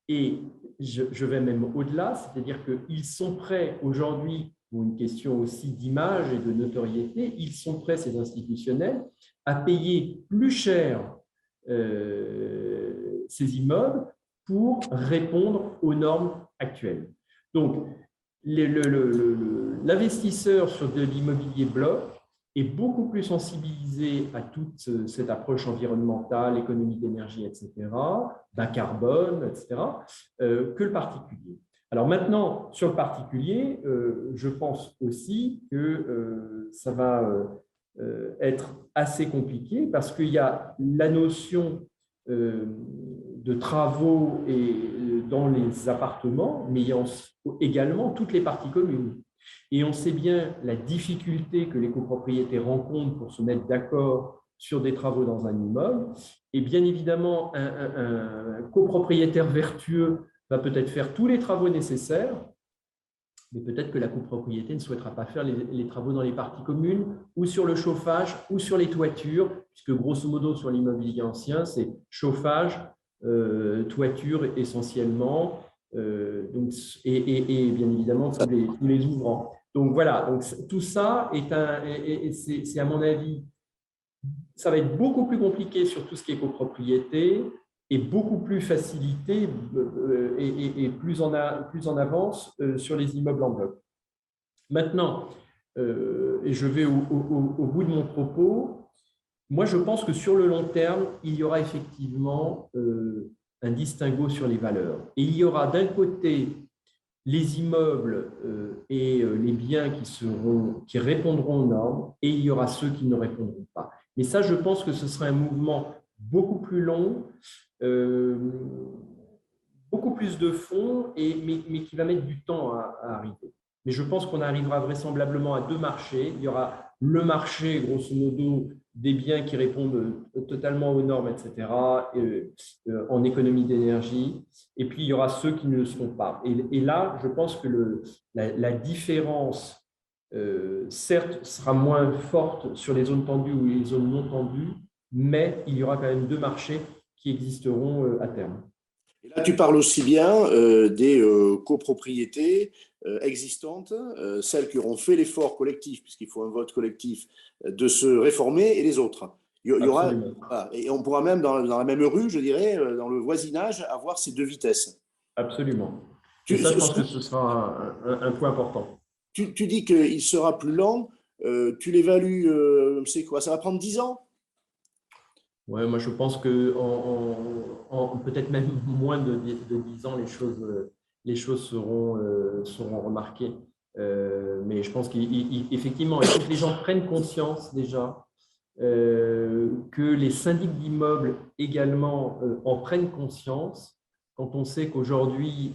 Et je vais même au-delà, c'est-à-dire qu'ils sont prêts aujourd'hui, pour une question aussi d'image et de notoriété, ils sont prêts, ces institutionnels, à payer plus cher ces immeubles pour répondre aux normes actuelles. Donc, l'investisseur sur de l'immobilier bloc est beaucoup plus sensibilisé à toute cette approche environnementale, économie d'énergie, etc., bas carbone, etc., que le particulier. Alors maintenant, sur le particulier, je pense aussi que ça va être assez compliqué parce qu'il y a la notion de travaux dans les appartements, mais il y a également toutes les parties communes. Et on sait bien la difficulté que les copropriétés rencontrent pour se mettre d'accord sur des travaux dans un immeuble. Et bien évidemment, un copropriétaire vertueux va peut-être faire tous les travaux nécessaires, mais peut-être que la copropriété ne souhaitera pas faire les travaux dans les parties communes ou sur le chauffage ou sur les toitures, puisque grosso modo sur l'immobilier ancien, c'est chauffage, toiture essentiellement, et bien évidemment tous les ouvrants. Donc voilà, donc tout ça c'est à mon avis, ça va être beaucoup plus compliqué sur tout ce qui est copropriété et beaucoup plus facilité et plus en avance sur les immeubles en bloc. Maintenant, et je vais au bout de mon propos, moi je pense que sur le long terme, il y aura effectivement un distinguo sur les valeurs. Et il y aura d'un côté les immeubles et les biens qui répondront aux normes, et il y aura ceux qui ne répondront pas. Mais ça, je pense que ce sera un mouvement beaucoup plus long, beaucoup plus de fonds, mais qui va mettre du temps à arriver. Mais je pense qu'on arrivera vraisemblablement à deux marchés. Il y aura le marché, grosso modo, des biens qui répondent totalement aux normes, etc., en économie d'énergie. Et puis, il y aura ceux qui ne le seront pas. Et là, je pense que la différence, certes, sera moins forte sur les zones tendues ou les zones non tendues, mais il y aura quand même deux marchés qui existeront à terme. Et là, tu parles aussi bien des copropriétés existantes, celles qui auront fait l'effort collectif, puisqu'il faut un vote collectif, de se réformer, et les autres. Il y aura, et on pourra même, dans la même rue, je dirais, dans le voisinage, avoir ces deux vitesses. Absolument. Et ça, je pense que ce sera un point important. Tu dis qu'il sera plus lent. Tu l'évalues, c'est quoi? Ça va prendre 10 ans? Ouais, moi, je pense que peut-être même moins de 10 ans, les choses seront remarquées. Mais je pense qu'effectivement, il faut que les gens prennent conscience déjà, que les syndics d'immeubles également en prennent conscience, quand on sait qu'aujourd'hui,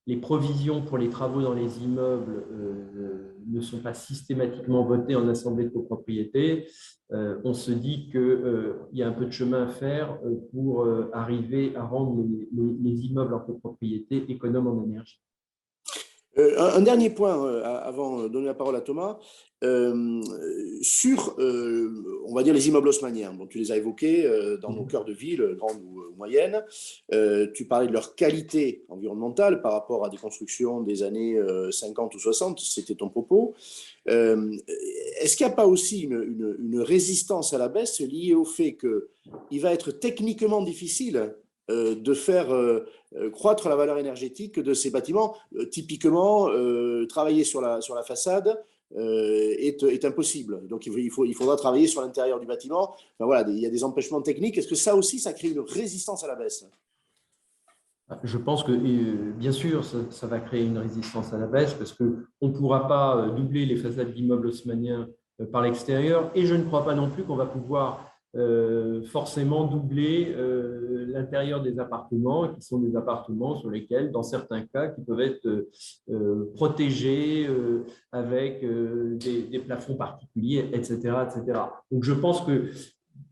les provisions pour les travaux dans les immeubles ne sont pas systématiquement votées en assemblée de copropriété, on se dit qu'il y a un peu de chemin à faire pour arriver à rendre les immeubles en copropriété économes en énergie. Un dernier point avant de donner la parole à Thomas, sur, on va dire, les immeubles haussmanniens. Bon, tu les as évoqués dans nos cœurs de ville, grandes ou moyennes. Tu parlais de leur qualité environnementale par rapport à des constructions des années 50 ou 60, c'était ton propos. Est-ce qu'il n'y a pas aussi une résistance à la baisse liée au fait qu'il va être techniquement difficile de faire croître la valeur énergétique de ces bâtiments? Typiquement, travailler sur la façade est impossible. Donc, il faudra travailler sur l'intérieur du bâtiment. Enfin, voilà, il y a des empêchements techniques. Est-ce que ça aussi, ça crée une résistance à la baisse? Je pense que, bien sûr, ça va créer une résistance à la baisse parce qu'on ne pourra pas doubler les façades d'immeubles haussmanniens par l'extérieur, et je ne crois pas non plus qu'on va pouvoir forcément doubler l'intérieur des appartements, qui sont des appartements sur lesquels, dans certains cas, qui peuvent être protégés avec des plafonds particuliers, etc., etc. Donc, je pense que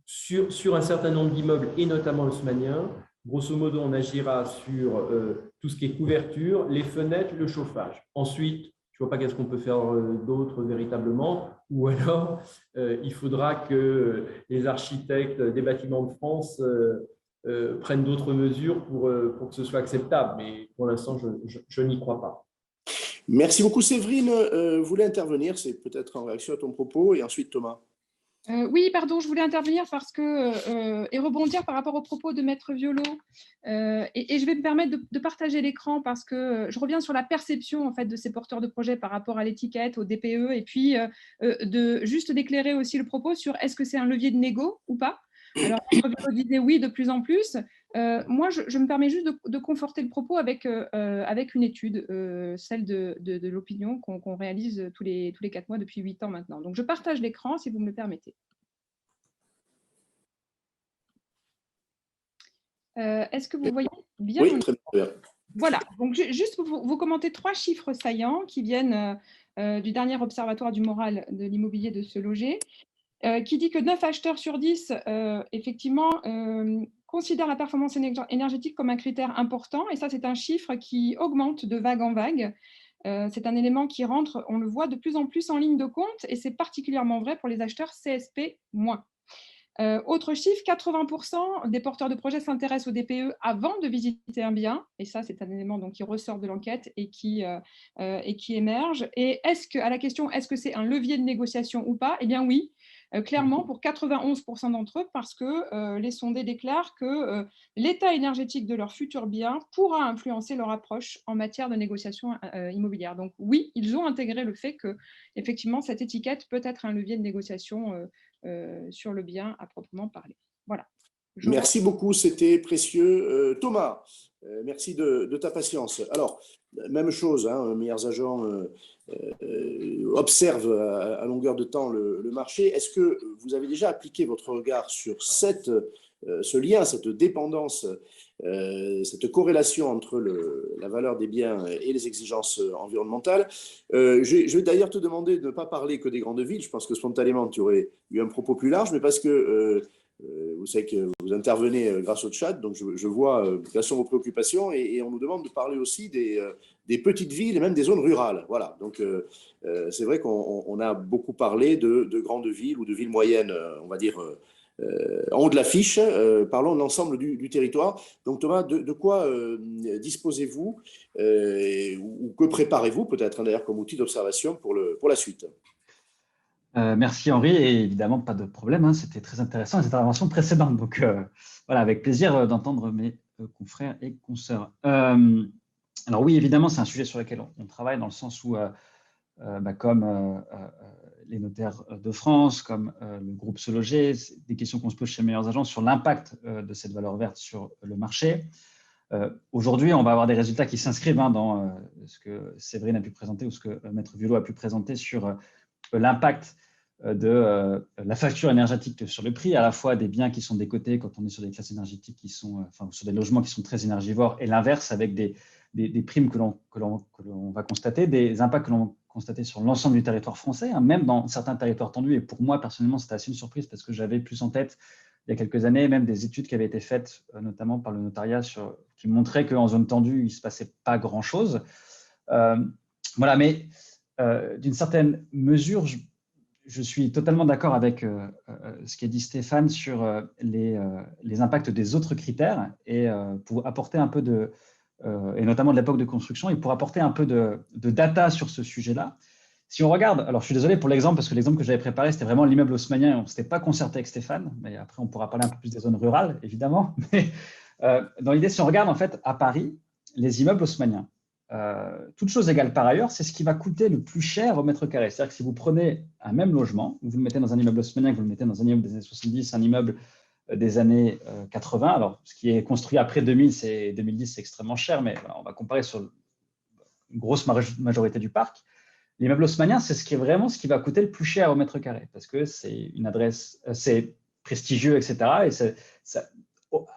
sur un certain nombre d'immeubles, et notamment haussmanniens, grosso modo, on agira sur tout ce qui est couverture, les fenêtres, le chauffage. Ensuite, je ne vois pas qu'est-ce qu'on peut faire d'autre véritablement, ou alors il faudra que les architectes des bâtiments de France prennent d'autres mesures pour que ce soit acceptable. Mais pour l'instant, je n'y crois pas. Merci beaucoup. Séverine voulait intervenir, c'est peut-être en réaction à ton propos, et ensuite Thomas. Oui, pardon, je voulais intervenir parce que, et rebondir par rapport au propos de Maître Violo. Et je vais me permettre de partager l'écran parce que je reviens sur la perception en fait, de ces porteurs de projets par rapport à l'étiquette, au DPE, et puis juste d'éclairer aussi le propos sur est-ce que c'est un levier de négo ou pas. Alors, Maître Violo disait oui de plus en plus. Moi, je me permets juste de conforter le propos avec une étude, celle de l'opinion qu'on réalise tous les 4 mois depuis 8 ans maintenant. Donc, je partage l'écran si vous me le permettez. Est-ce que vous voyez bien? Oui, très bien. Voilà. Donc, juste vous commentez 3 chiffres saillants qui viennent du dernier observatoire du moral de l'immobilier de Se Loger, qui dit que 9 acheteurs sur 10, effectivement, considèrent la performance énergétique comme un critère important. Et ça, c'est un chiffre qui augmente de vague en vague. C'est un élément qui rentre, on le voit, de plus en plus en ligne de compte. Et c'est particulièrement vrai pour les acheteurs CSP-. Autre chiffre, 80% des porteurs de projets s'intéressent au DPE avant de visiter un bien. Et ça, c'est un élément donc, qui ressort de l'enquête et qui émerge. Et à la question, est-ce que c'est un levier de négociation ou pas? Eh bien oui. Clairement pour 91% d'entre eux, parce que les sondés déclarent que l'état énergétique de leur futur bien pourra influencer leur approche en matière de négociation immobilière. Donc oui, ils ont intégré le fait que effectivement cette étiquette peut être un levier de négociation sur le bien à proprement parler. Voilà. Merci beaucoup, c'était précieux. Thomas, merci de ta patience. Alors, même chose, hein, Meilleurs Agents observe à longueur de temps le marché. Est-ce que vous avez déjà appliqué votre regard sur ce lien, cette dépendance, cette corrélation entre la valeur des biens et les exigences environnementales? Je vais d'ailleurs te demander de ne pas parler que des grandes villes. Je pense que spontanément, tu aurais eu un propos plus large, mais parce que vous savez que vous intervenez grâce au chat, donc je vois quelles sont vos préoccupations, et on nous demande de parler aussi des petites villes et même des zones rurales. Voilà, donc c'est vrai qu'on a beaucoup parlé de grandes villes ou de villes moyennes, on va dire, en haut de l'affiche. Parlons de l'ensemble du territoire. Donc Thomas, de quoi disposez-vous ou que préparez-vous peut-être d'ailleurs comme outil d'observation pour la suite? Merci Henri, et évidemment pas de problème, hein, c'était très intéressant cette intervention précédente, donc voilà, avec plaisir d'entendre mes confrères et consoeurs. Alors oui, évidemment, c'est un sujet sur lequel on travaille dans le sens où, comme les notaires de France, comme le groupe Se Loger, c'est des questions qu'on se pose chez Meilleurs Agents sur l'impact de cette valeur verte sur le marché. Aujourd'hui, on va avoir des résultats qui s'inscrivent dans ce que Séverine a pu présenter ou ce que Maître Violo a pu présenter sur l'impact de la facture énergétique sur le prix, à la fois des biens qui sont décotés quand on est sur des classes énergétiques qui sont, enfin, sur des logements qui sont très énergivores, et l'inverse avec des des primes que l'on va constater, des impacts que l'on va constater sur l'ensemble du territoire français, hein, même dans certains territoires tendus. Et pour moi, personnellement, c'était assez une surprise parce que j'avais plus en tête, il y a quelques années, même des études qui avaient été faites, notamment par le notariat, qui montraient qu'en zone tendue, il ne se passait pas grand-chose. Voilà, mais d'une certaine mesure, je suis totalement d'accord avec ce qu'a dit Stéphane sur les impacts des autres critères et pour apporter un peu et notamment de l'époque de construction, et pour apporter un peu de data sur ce sujet-là. Si on regarde, alors je suis désolé pour l'exemple, parce que l'exemple que j'avais préparé, c'était vraiment l'immeuble haussmannien, et on ne s'était pas concerté avec Stéphane, mais après on pourra parler un peu plus des zones rurales, évidemment. Mais dans l'idée, si on regarde en fait à Paris, les immeubles haussmanniens, toutes choses égales par ailleurs, c'est ce qui va coûter le plus cher au mètre carré. C'est-à-dire que si vous prenez un même logement, vous le mettez dans un immeuble haussmannien, que vous le mettez dans un immeuble des années 70, un immeuble des années 80, alors ce qui est construit après 2000, 2010, c'est extrêmement cher, mais voilà, on va comparer sur une grosse majorité du parc. L'immeuble haussmannien, c'est vraiment ce qui va coûter le plus cher au mètre carré, parce que c'est une adresse, c'est prestigieux, etc.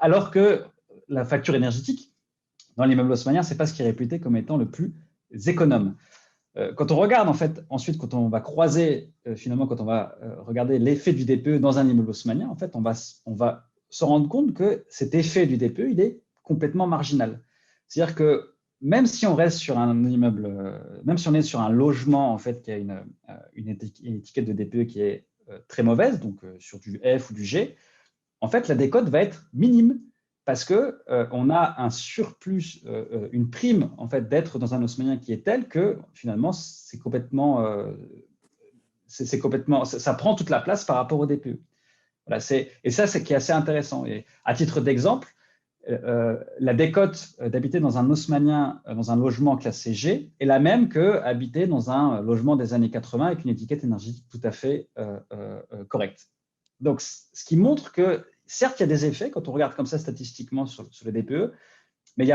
Alors que la facture énergétique, dans l'immeuble haussmannien, ce n'est pas ce qui est réputé comme étant le plus économe. Quand on regarde, en fait, ensuite, quand on va croiser, finalement, quand on va regarder l'effet du DPE dans un immeuble haussmannien, en fait, on va se rendre compte que cet effet du DPE, il est complètement marginal. C'est-à-dire que même si on reste sur un immeuble, même si on est sur un logement, en fait, qui a une étiquette de DPE qui est très mauvaise, donc sur du F ou du G, en fait, la décote va être minime parce qu'on a un surplus, une prime en fait, d'être dans un haussmannien qui est telle que finalement, ça prend toute la place par rapport au DPE. Voilà, et ça, c'est qui est assez intéressant. Et à titre d'exemple, la décote d'habiter dans un haussmannien, dans un logement classé G, est la même qu'habiter dans un logement des années 80 avec une étiquette énergétique tout à fait correcte. Donc, ce qui montre que, certes, il y a des effets quand on regarde comme ça statistiquement sur le DPE, mais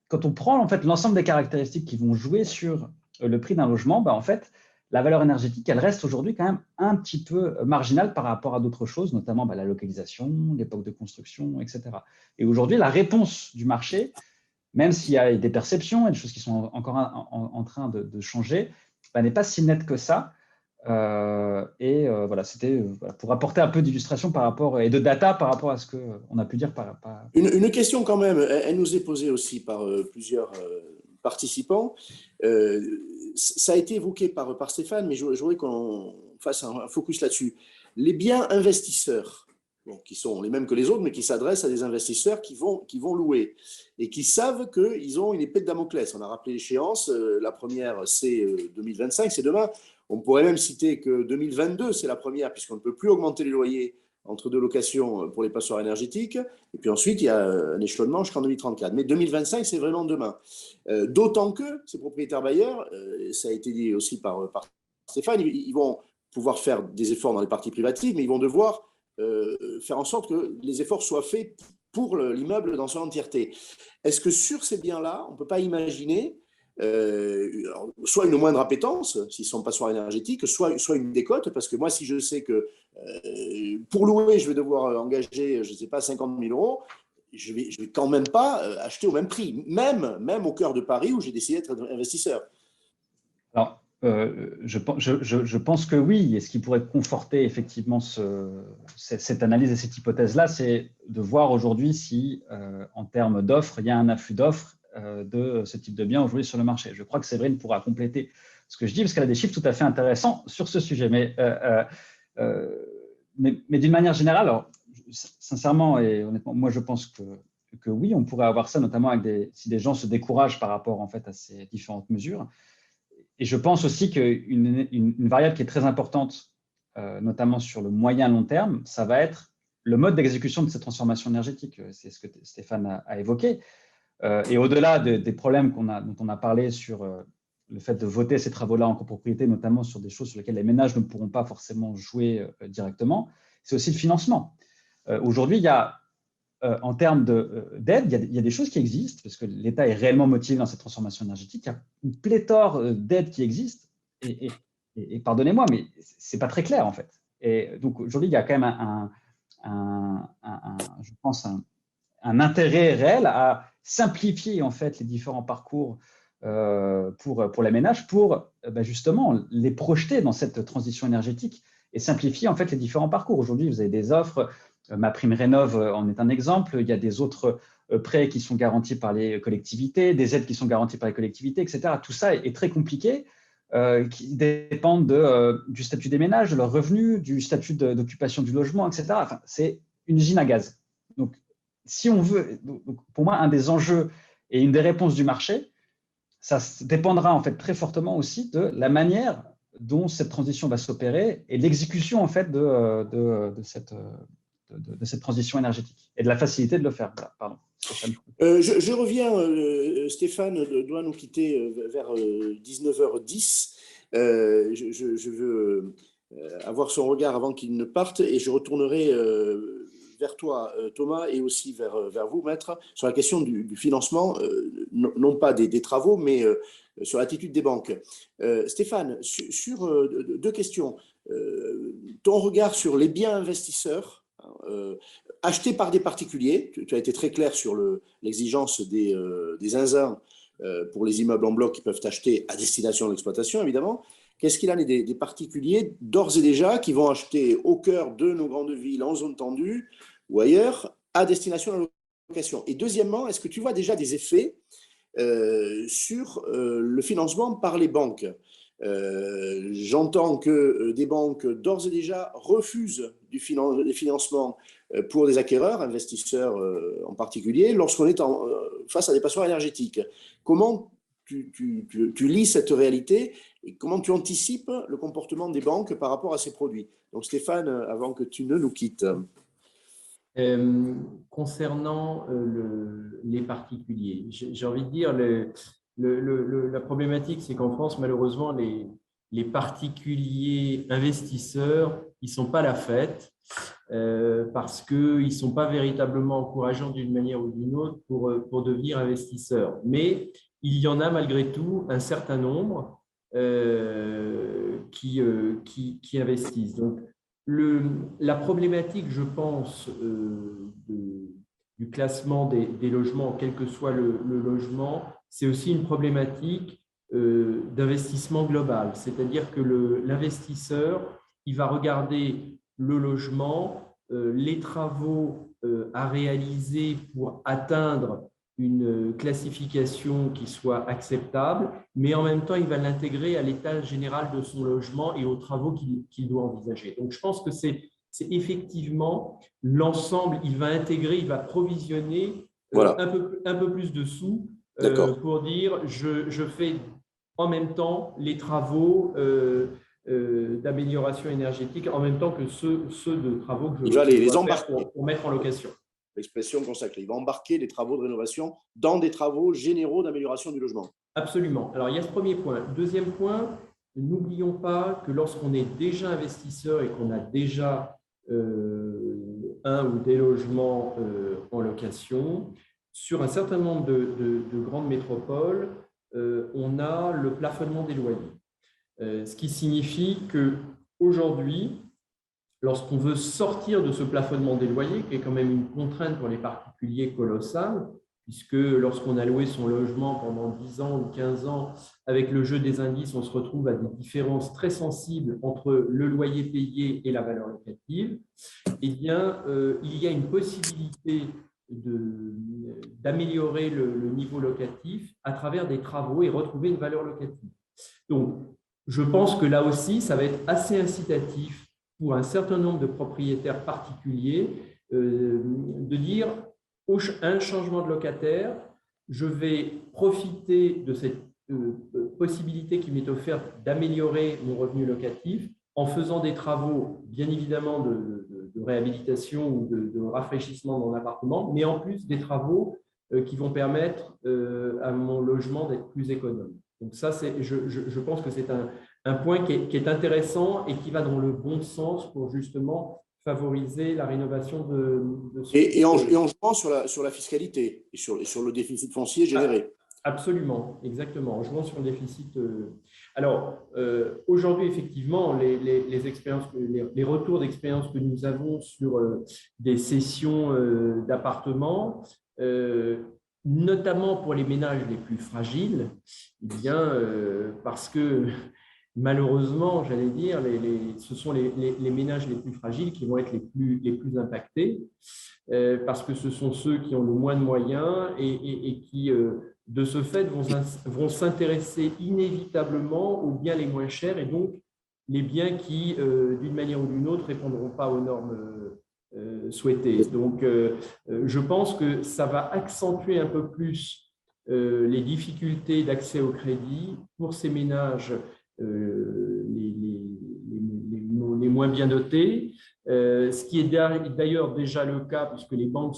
quand on prend en fait, l'ensemble des caractéristiques qui vont jouer sur le prix d'un logement, en fait, la valeur énergétique, elle reste aujourd'hui quand même un petit peu marginale par rapport à d'autres choses, notamment la localisation, l'époque de construction, etc. Et aujourd'hui, la réponse du marché, même s'il y a des perceptions et des choses qui sont encore en train de changer, n'est pas si nette que ça. Voilà, c'était pour apporter un peu d'illustration par rapport et de data par rapport à ce qu'on a pu dire par. Une question quand même, elle nous est posée aussi par plusieurs participants. Ça a été évoqué par Stéphane, mais je voudrais qu'on fasse un focus là-dessus. Les biens investisseurs, qui sont les mêmes que les autres, mais qui s'adressent à des investisseurs qui vont louer et qui savent qu'ils ont une épée de Damoclès. On a rappelé l'échéance, la première c'est 2025, c'est demain. On pourrait même citer que 2022, c'est la première, puisqu'on ne peut plus augmenter les loyers entre deux locations pour les passoires énergétiques. Et puis ensuite, il y a un échelonnement jusqu'en 2034. Mais 2025, c'est vraiment demain. D'autant que ces propriétaires bailleurs, ça a été dit aussi par Stéphane, ils vont pouvoir faire des efforts dans les parties privatives, mais ils vont devoir faire en sorte que les efforts soient faits pour l'immeuble dans son entièreté. Est-ce que sur ces biens-là, on ne peut pas imaginer soit une moindre appétence, s'ils sont passoires énergétiques, soit une décote, parce que moi, si je sais que pour louer, je vais devoir engager, je ne sais pas, 50 000 euros, je vais quand même pas acheter au même prix, même au cœur de Paris où j'ai décidé d'être investisseur. Alors, je pense que oui, et ce qui pourrait conforter effectivement cette analyse et cette hypothèse-là, c'est de voir aujourd'hui si, en termes d'offres, il y a un afflux d'offres de ce type de biens aujourd'hui sur le marché. Je crois que Séverine pourra compléter ce que je dis, parce qu'elle a des chiffres tout à fait intéressants sur ce sujet. Mais d'une manière générale, alors, sincèrement et honnêtement, moi je pense que oui, on pourrait avoir ça, notamment si des gens se découragent par rapport en fait, à ces différentes mesures. Et je pense aussi qu'une variable qui est très importante, notamment sur le moyen long terme, ça va être le mode d'exécution de cette transformation énergétique. C'est ce que Stéphane a évoqué. Et au-delà des problèmes dont on a parlé sur le fait de voter ces travaux-là en copropriété, notamment sur des choses sur lesquelles les ménages ne pourront pas forcément jouer directement, c'est aussi le financement. Aujourd'hui, il y a, en termes d'aide, il y a des choses qui existent, parce que l'État est réellement motivé dans cette transformation énergétique. Il y a une pléthore d'aides qui existent, et pardonnez-moi, mais ce n'est pas très clair, en fait. Et donc, aujourd'hui, il y a quand même je pense, un intérêt réel à simplifier en fait les différents parcours pour les ménages, pour justement les projeter dans cette transition énergétique et simplifier en fait les différents parcours. Aujourd'hui, vous avez des offres, MaPrimeRénov' en est un exemple, il y a des autres prêts qui sont garantis par les collectivités, des aides qui sont garanties par les collectivités, etc. Tout ça est très compliqué, qui dépendent du statut des ménages, de leurs revenus, du statut d'occupation du logement, etc. Enfin, c'est une usine à gaz. Donc, si on veut, pour moi, un des enjeux et une des réponses du marché, ça dépendra en fait très fortement aussi de la manière dont cette transition va s'opérer et l'exécution en fait de cette transition énergétique et de la facilité de le faire. Voilà, pardon. Je reviens, Stéphane doit nous quitter vers 19h10. Je veux avoir son regard avant qu'il ne parte et je retournerai vers toi, Thomas, et aussi vers vous, Maître, sur la question du financement, non pas des travaux, mais sur l'attitude des banques. Stéphane, sur deux questions. Ton regard sur les biens investisseurs achetés par des particuliers, tu as été très clair sur l'exigence des zinzins pour les immeubles en bloc qui peuvent acheter à destination de l'exploitation, évidemment. Qu'est-ce qu'il en est des particuliers, d'ores et déjà, qui vont acheter au cœur de nos grandes villes, en zone tendue ou ailleurs, à destination de la location? Et deuxièmement, est-ce que tu vois déjà des effets sur le financement par les banques? J'entends que des banques, d'ores et déjà, refusent les financements pour des acquéreurs, investisseurs en particulier, lorsqu'on est face à des passoires énergétiques. Comment tu lis cette réalité et comment tu anticipes le comportement des banques par rapport à ces produits? Donc Stéphane, avant que tu ne nous quittes. Concernant les particuliers, j'ai envie de dire, la problématique, c'est qu'en France, malheureusement, les particuliers investisseurs, ils ne sont pas la fête parce qu'ils ne sont pas véritablement encourageants d'une manière ou d'une autre pour devenir investisseurs. Mais il y en a malgré tout un certain nombre qui investissent. Donc, la problématique, je pense, du classement des logements, quel que soit le logement, c'est aussi une problématique d'investissement global. C'est-à-dire que l'investisseur, il va regarder le logement, les travaux à réaliser pour atteindre une classification qui soit acceptable, mais en même temps, il va l'intégrer à l'état général de son logement et aux travaux qu'il doit envisager. Donc, je pense que c'est effectivement l'ensemble, il va intégrer, il va provisionner voilà. un peu plus de sous pour dire je fais en même temps les travaux d'amélioration énergétique en même temps que ceux de travaux que je vais les embarquer pour mettre en location. L'expression consacrée. Il va embarquer les travaux de rénovation dans des travaux généraux d'amélioration du logement. Absolument. Alors, il y a ce premier point. Deuxième point, n'oublions pas que lorsqu'on est déjà investisseur et qu'on a déjà un ou des logements en location, sur un certain nombre de grandes métropoles, on a le plafonnement des loyers. Ce qui signifie qu'aujourd'hui, lorsqu'on veut sortir de ce plafonnement des loyers, qui est quand même une contrainte pour les particuliers colossale, puisque lorsqu'on a loué son logement pendant 10 ans ou 15 ans, avec le jeu des indices, on se retrouve à des différences très sensibles entre le loyer payé et la valeur locative, eh bien, il y a une possibilité d'améliorer le niveau locatif à travers des travaux et retrouver une valeur locative. Donc, je pense que là aussi, ça va être assez incitatif pour un certain nombre de propriétaires particuliers de dire un changement de locataire, je vais profiter de cette possibilité qui m'est offerte d'améliorer mon revenu locatif en faisant des travaux, bien évidemment, de réhabilitation ou de rafraîchissement dans l'appartement, mais en plus des travaux qui vont permettre à mon logement d'être plus économe. Donc ça, je pense que c'est un point qui est intéressant et qui va dans le bon sens pour justement favoriser la rénovation de ce... Et en jouant sur la fiscalité et sur le déficit foncier généré. Absolument, exactement, en jouant sur le déficit. Alors, aujourd'hui, effectivement, les retours d'expérience que nous avons sur des cessions d'appartements, notamment pour les ménages les plus fragiles, eh bien, parce que malheureusement, j'allais dire, ce sont les ménages les plus fragiles qui vont être les plus impactés, parce que ce sont ceux qui ont le moins de moyens et qui, de ce fait, vont s'intéresser inévitablement aux biens les moins chers et donc les biens qui, d'une manière ou d'une autre, ne répondront pas aux normes souhaitées. Donc, je pense que ça va accentuer un peu plus les difficultés d'accès au crédit pour ces ménages les moins bien dotés, ce qui est d'ailleurs déjà le cas puisque les banques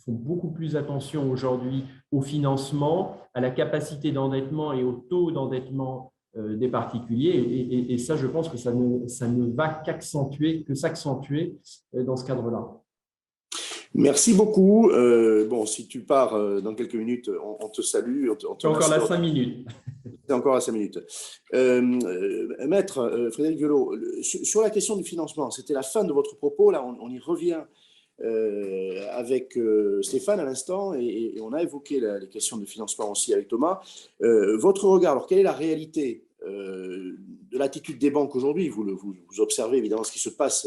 font beaucoup plus attention aujourd'hui au financement, à la capacité d'endettement et au taux d'endettement des particuliers. Et ça, je pense que ça ne va que s'accentuer dans ce cadre-là. Merci beaucoup. Bon, si tu pars dans quelques minutes, on te salue. C'est encore là 5 minutes. C'est encore à 5 minutes. Maître Frédéric Violo, sur la question du financement, c'était la fin de votre propos. Là, on y revient avec Stéphane à l'instant et on a évoqué les questions de financement aussi avec Thomas. Votre regard, alors quelle est la réalité de l'attitude des banques aujourd'hui? Vous observez évidemment ce qui se passe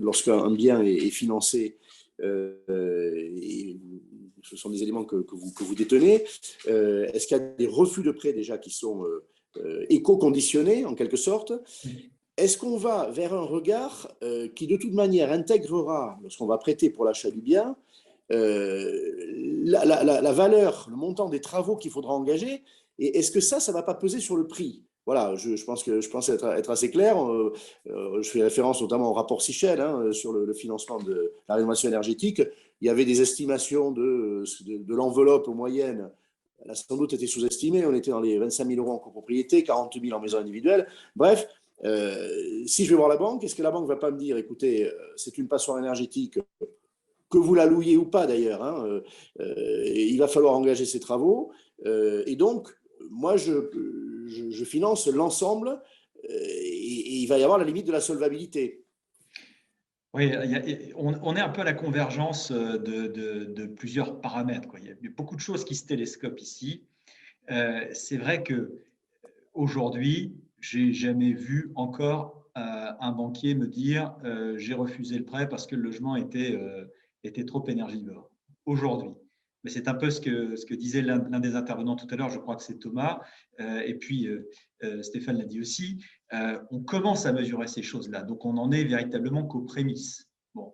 lorsqu'un bien est financé et ce sont des éléments que vous détenez. Est-ce qu'il y a des refus de prêt déjà qui sont éco-conditionnés en quelque sorte? Est-ce qu'on va vers un regard qui de toute manière intégrera, lorsqu'on va prêter pour l'achat du bien, la valeur, le montant des travaux qu'il faudra engager? Et est-ce que ça ne va pas peser sur le prix? Voilà, je pense être assez clair. Je fais référence notamment au rapport Sichel sur le financement de la rénovation énergétique. Il y avait des estimations de l'enveloppe moyenne. Elle a sans doute été sous-estimée. On était dans les 25 000 euros en copropriété, 40 000 en maison individuelle. Bref, si je vais voir la banque, est-ce que la banque ne va pas me dire, écoutez, c'est une passoire énergétique, que vous la louiez ou pas d'ailleurs, il va falloir engager ces travaux. Et donc, moi, je finance l'ensemble et il va y avoir la limite de la solvabilité. Oui, on est un peu à la convergence de plusieurs paramètres, quoi. Il y a beaucoup de choses qui se télescopent ici. C'est vrai qu'aujourd'hui, je n'ai jamais vu encore un banquier me dire j'ai refusé le prêt parce que le logement était trop énergivore. Aujourd'hui. Mais c'est un peu ce que disait l'un des intervenants tout à l'heure, je crois que c'est Thomas, et puis Stéphane l'a dit aussi, on commence à mesurer ces choses-là, donc on n'en est véritablement qu'aux prémices. Bon.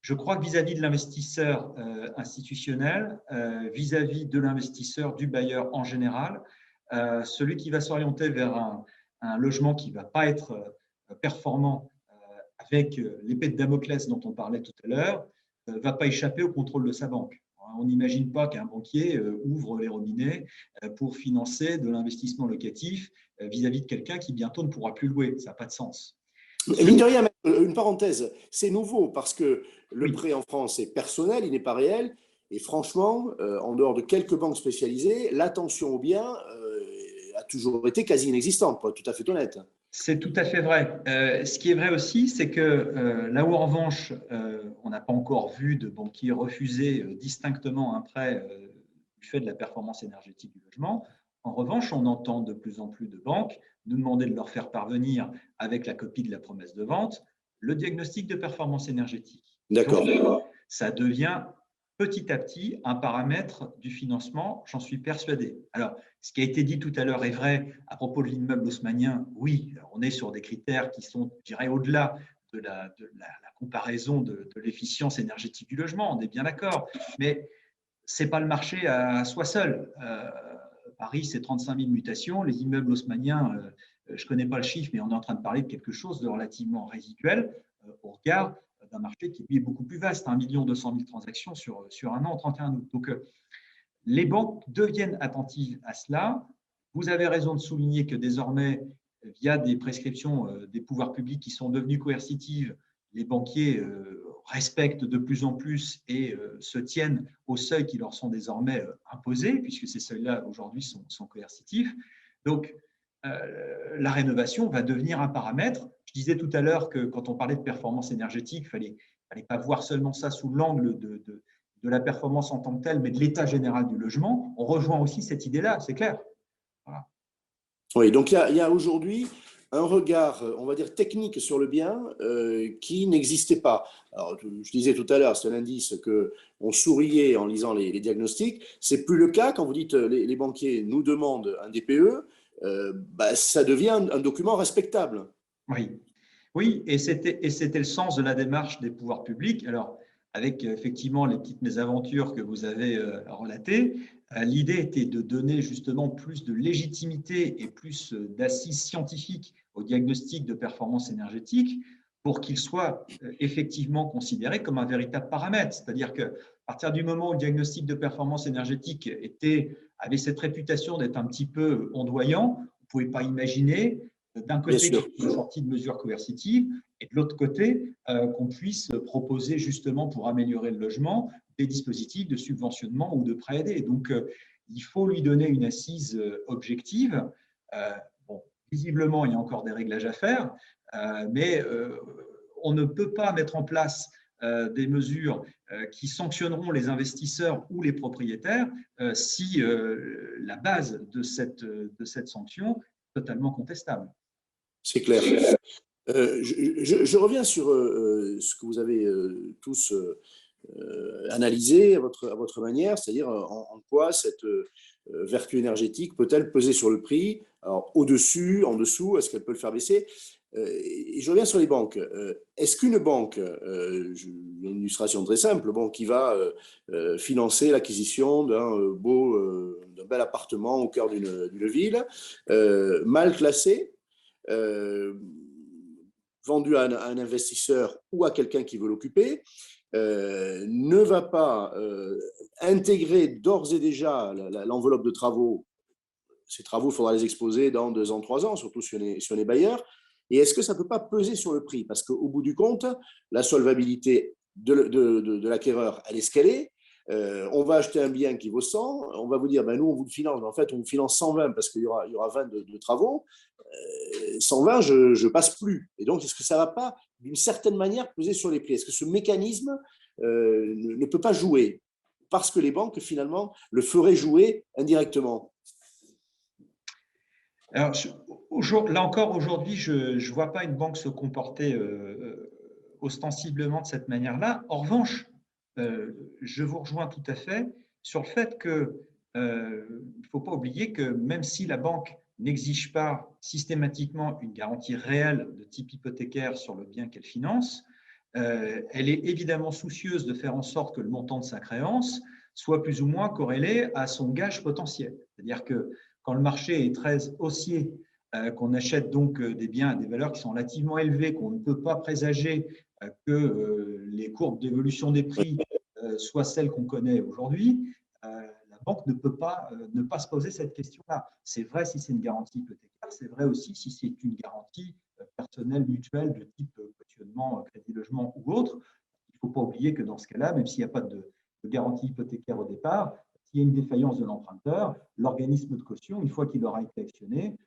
Je crois que vis-à-vis de l'investisseur institutionnel, vis-à-vis de l'investisseur, du bailleur en général, celui qui va s'orienter vers un logement qui ne va pas être performant avec l'épée de Damoclès dont on parlait tout à l'heure, ne va pas échapper au contrôle de sa banque. On n'imagine pas qu'un banquier ouvre les robinets pour financer de l'investissement locatif vis-à-vis de quelqu'un qui bientôt ne pourra plus louer. Ça n'a pas de sens. Mine de rien, une parenthèse, c'est nouveau parce que le prêt en France est personnel, il n'est pas réel. Et franchement, en dehors de quelques banques spécialisées, l'attention au bien a toujours été quasi inexistante, pour être tout à fait honnête. C'est tout à fait vrai. Ce qui est vrai aussi, c'est que là où en revanche, on n'a pas encore vu de banquier refuser distinctement un prêt du fait de la performance énergétique du logement, en revanche, on entend de plus en plus de banques nous demander de leur faire parvenir, avec la copie de la promesse de vente, le diagnostic de performance énergétique. D'accord. Donc, ça devient petit à petit un paramètre du financement, j'en suis persuadé. Alors, ce qui a été dit tout à l'heure est vrai à propos de l'immeuble haussmannien. Oui, on est sur des critères qui sont, je dirais, au-delà de la comparaison de l'efficience énergétique du logement, on est bien d'accord. Mais ce n'est pas le marché à soi seul. Paris, c'est 35 000 mutations. Les immeubles haussmanniens, je ne connais pas le chiffre, mais on est en train de parler de quelque chose de relativement résiduel au regard d'un marché qui lui est beaucoup plus vaste, 1 200 000 transactions sur un an, 31 août. Donc, les banques deviennent attentives à cela. Vous avez raison de souligner que désormais, via des prescriptions des pouvoirs publics qui sont devenues coercitives, les banquiers respectent de plus en plus et se tiennent aux seuils qui leur sont désormais imposés, puisque ces seuils-là aujourd'hui sont coercitifs. Donc, la rénovation va devenir un paramètre. Je disais tout à l'heure que quand on parlait de performance énergétique, il ne fallait pas voir seulement ça sous l'angle de la performance en tant que telle, mais de l'état général du logement, on rejoint aussi cette idée-là, c'est clair. Voilà. Oui, donc il y a aujourd'hui un regard, on va dire, technique sur le bien qui n'existait pas. Alors, je disais tout à l'heure, c'est un indice qu'on souriait en lisant les diagnostics. C'est plus le cas quand vous dites les banquiers nous demandent un DPE, ça devient un document respectable. Oui, oui, et c'était le sens de la démarche des pouvoirs publics. Alors, avec effectivement les petites mésaventures que vous avez relatées, l'idée était de donner justement plus de légitimité et plus d'assises scientifiques au diagnostic de performance énergétique pour qu'il soit effectivement considéré comme un véritable paramètre. C'est-à-dire qu'à partir du moment où le diagnostic de performance énergétique avait cette réputation d'être un petit peu ondoyant, on ne pouvait pas imaginer d'un côté une sortie de mesures coercitives et de l'autre côté qu'on puisse proposer justement pour améliorer le logement des dispositifs de subventionnement ou de prêt aidé. Donc, il faut lui donner une assise objective. Bon, visiblement, il y a encore des réglages à faire, mais on ne peut pas mettre en place des mesures qui sanctionneront les investisseurs ou les propriétaires si la base de cette sanction est totalement contestable. C'est clair. Je reviens sur ce que vous avez tous analysé à votre manière, c'est-à-dire en quoi cette vertu énergétique peut-elle peser sur le prix, alors au-dessus, en dessous, est-ce qu'elle peut le faire baisser? Et je reviens sur les banques. Est-ce qu'une banque, une illustration très simple, qui va financer l'acquisition d'un bel appartement au cœur d'une ville, mal classé, vendu à un investisseur ou à quelqu'un qui veut l'occuper, ne va pas intégrer d'ores et déjà l'enveloppe de travaux. Ces travaux, il faudra les exposer dans 2 ans, 3 ans, surtout si on est bailleur. Et est-ce que ça ne peut pas peser sur le prix? Parce qu'au bout du compte, la solvabilité de l'acquéreur, elle est ce qu'elle est. On va acheter un bien qui vaut 100, on va vous dire, nous, on vous le finance, mais en fait, on vous finance 120 parce qu'il y aura 20 de travaux. 120, je passe plus. Et donc, est-ce que ça ne va pas, d'une certaine manière, peser sur les prix? Est-ce que ce mécanisme ne peut pas jouer? Parce que les banques, finalement, le feraient jouer indirectement. Alors, là encore, aujourd'hui, je ne vois pas une banque se comporter ostensiblement de cette manière-là. En revanche, je vous rejoins tout à fait sur le fait qu'il ne faut pas oublier que même si la banque n'exige pas systématiquement une garantie réelle de type hypothécaire sur le bien qu'elle finance, elle est évidemment soucieuse de faire en sorte que le montant de sa créance soit plus ou moins corrélé à son gage potentiel. C'est-à-dire que quand le marché est très haussier, qu'on achète donc des biens à des valeurs qui sont relativement élevées, qu'on ne peut pas présager que les courbes d'évolution des prix soient celles qu'on connaît aujourd'hui, la banque ne peut pas ne pas se poser cette question-là. C'est vrai si c'est une garantie hypothécaire, c'est vrai aussi si c'est une garantie personnelle mutuelle de type cautionnement, crédit logement ou autre. Il ne faut pas oublier que dans ce cas-là, même s'il n'y a pas de garantie hypothécaire au départ, s'il y a une défaillance de l'emprunteur, l'organisme de caution, une fois qu'il aura été actionné,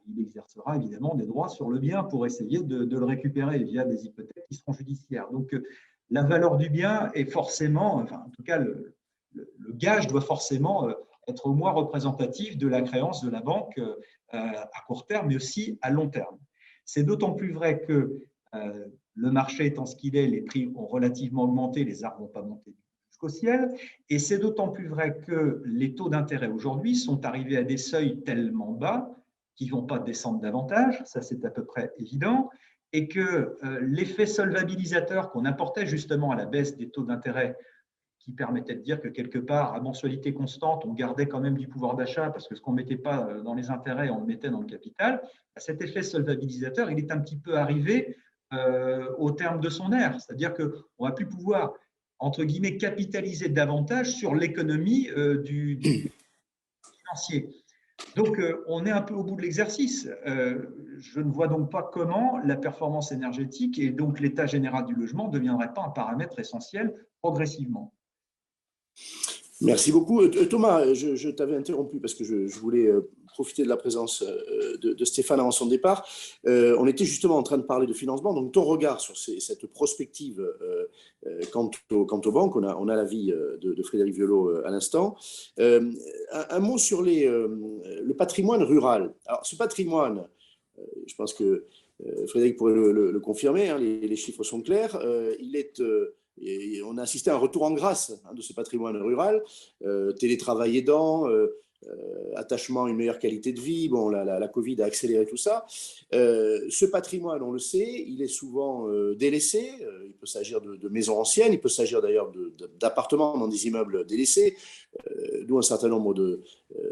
il exercera évidemment des droits sur le bien pour essayer de le récupérer via des hypothèques qui seront judiciaires. Donc, la valeur du bien est forcément, enfin, en tout cas, le gage doit forcément être au moins représentatif de la créance de la banque à court terme, mais aussi à long terme. C'est d'autant plus vrai que le marché étant ce qu'il est, les prix ont relativement augmenté, les arbres n'ont pas monté jusqu'au ciel, et c'est d'autant plus vrai que les taux d'intérêt aujourd'hui sont arrivés à des seuils tellement bas qui ne vont pas descendre davantage, ça c'est à peu près évident, et que l'effet solvabilisateur qu'on apportait justement à la baisse des taux d'intérêt, qui permettait de dire que quelque part, à mensualité constante, on gardait quand même du pouvoir d'achat parce que ce qu'on ne mettait pas dans les intérêts, on le mettait dans le capital, cet effet solvabilisateur, il est un petit peu arrivé au terme de son ère, c'est-à-dire qu'on ne va plus pouvoir, entre guillemets, capitaliser davantage sur l'économie du financier. Donc, on est un peu au bout de l'exercice. Je ne vois donc pas comment la performance énergétique et donc l'état général du logement ne deviendrait pas un paramètre essentiel progressivement. Merci beaucoup. Thomas, je t'avais interrompu parce que je voulais profiter de la présence de Stéphane avant son départ. On était justement en train de parler de financement. Donc, ton regard sur cette prospective quant aux banques, on a l'avis de Frédéric Violo à l'instant. Un mot sur le patrimoine rural. Alors, ce patrimoine, je pense que Frédéric pourrait le confirmer, hein, les chiffres sont clairs. Et on a assisté à un retour en grâce de ce patrimoine rural, télétravail aidant, attachement à une meilleure qualité de vie. Bon, la Covid a accéléré tout ça. Ce patrimoine, on le sait, il est souvent délaissé. Il peut s'agir de maisons anciennes, il peut s'agir d'ailleurs d'appartements dans des immeubles délaissés, d'où un certain nombre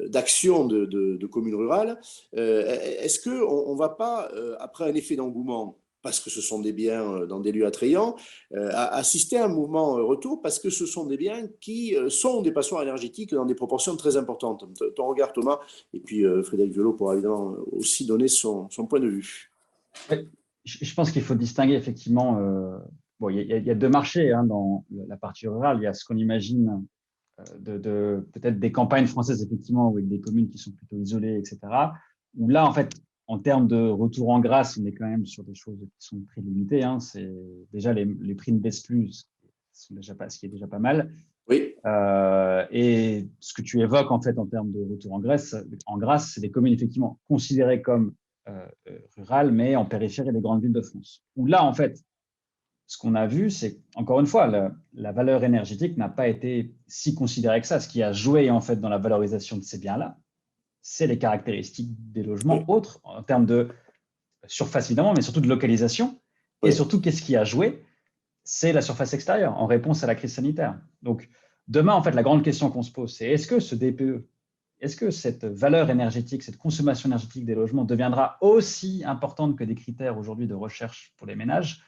d'actions de communes rurales. Est-ce qu'on ne va pas, après un effet d'engouement, parce que ce sont des biens dans des lieux attrayants, assister à un mouvement retour parce que ce sont des biens qui sont des passoires énergétiques dans des proportions très importantes. Ton regard, Thomas, et puis Frédéric Violo pourra évidemment aussi donner son point de vue. Je pense qu'il faut distinguer effectivement, bon, il y a deux marchés hein, dans la partie rurale. Il y a ce qu'on imagine peut-être des campagnes françaises, effectivement, avec des communes qui sont plutôt isolées, etc., où là, en fait, en termes de retour en grâce, on est quand même sur des choses qui sont très limitées. Hein. C'est déjà les prix ne baissent plus, ce qui est déjà pas mal. Oui. Et ce que tu évoques en fait en termes de retour en grâce, c'est des communes effectivement considérées comme rurales, mais en périphérie des grandes villes de France. Où là, en fait, ce qu'on a vu, c'est encore une fois, la valeur énergétique n'a pas été si considérée que ça. Ce qui a joué en fait dans la valorisation de ces biens-là, c'est les caractéristiques des logements autres, en termes de surface évidemment, mais surtout de localisation. Et surtout, qu'est-ce qui a joué? C'est la surface extérieure, en réponse à la crise sanitaire. Donc, demain, en fait, la grande question qu'on se pose, c'est est-ce que ce DPE, est-ce que cette valeur énergétique, cette consommation énergétique des logements deviendra aussi importante que des critères aujourd'hui de recherche pour les ménages,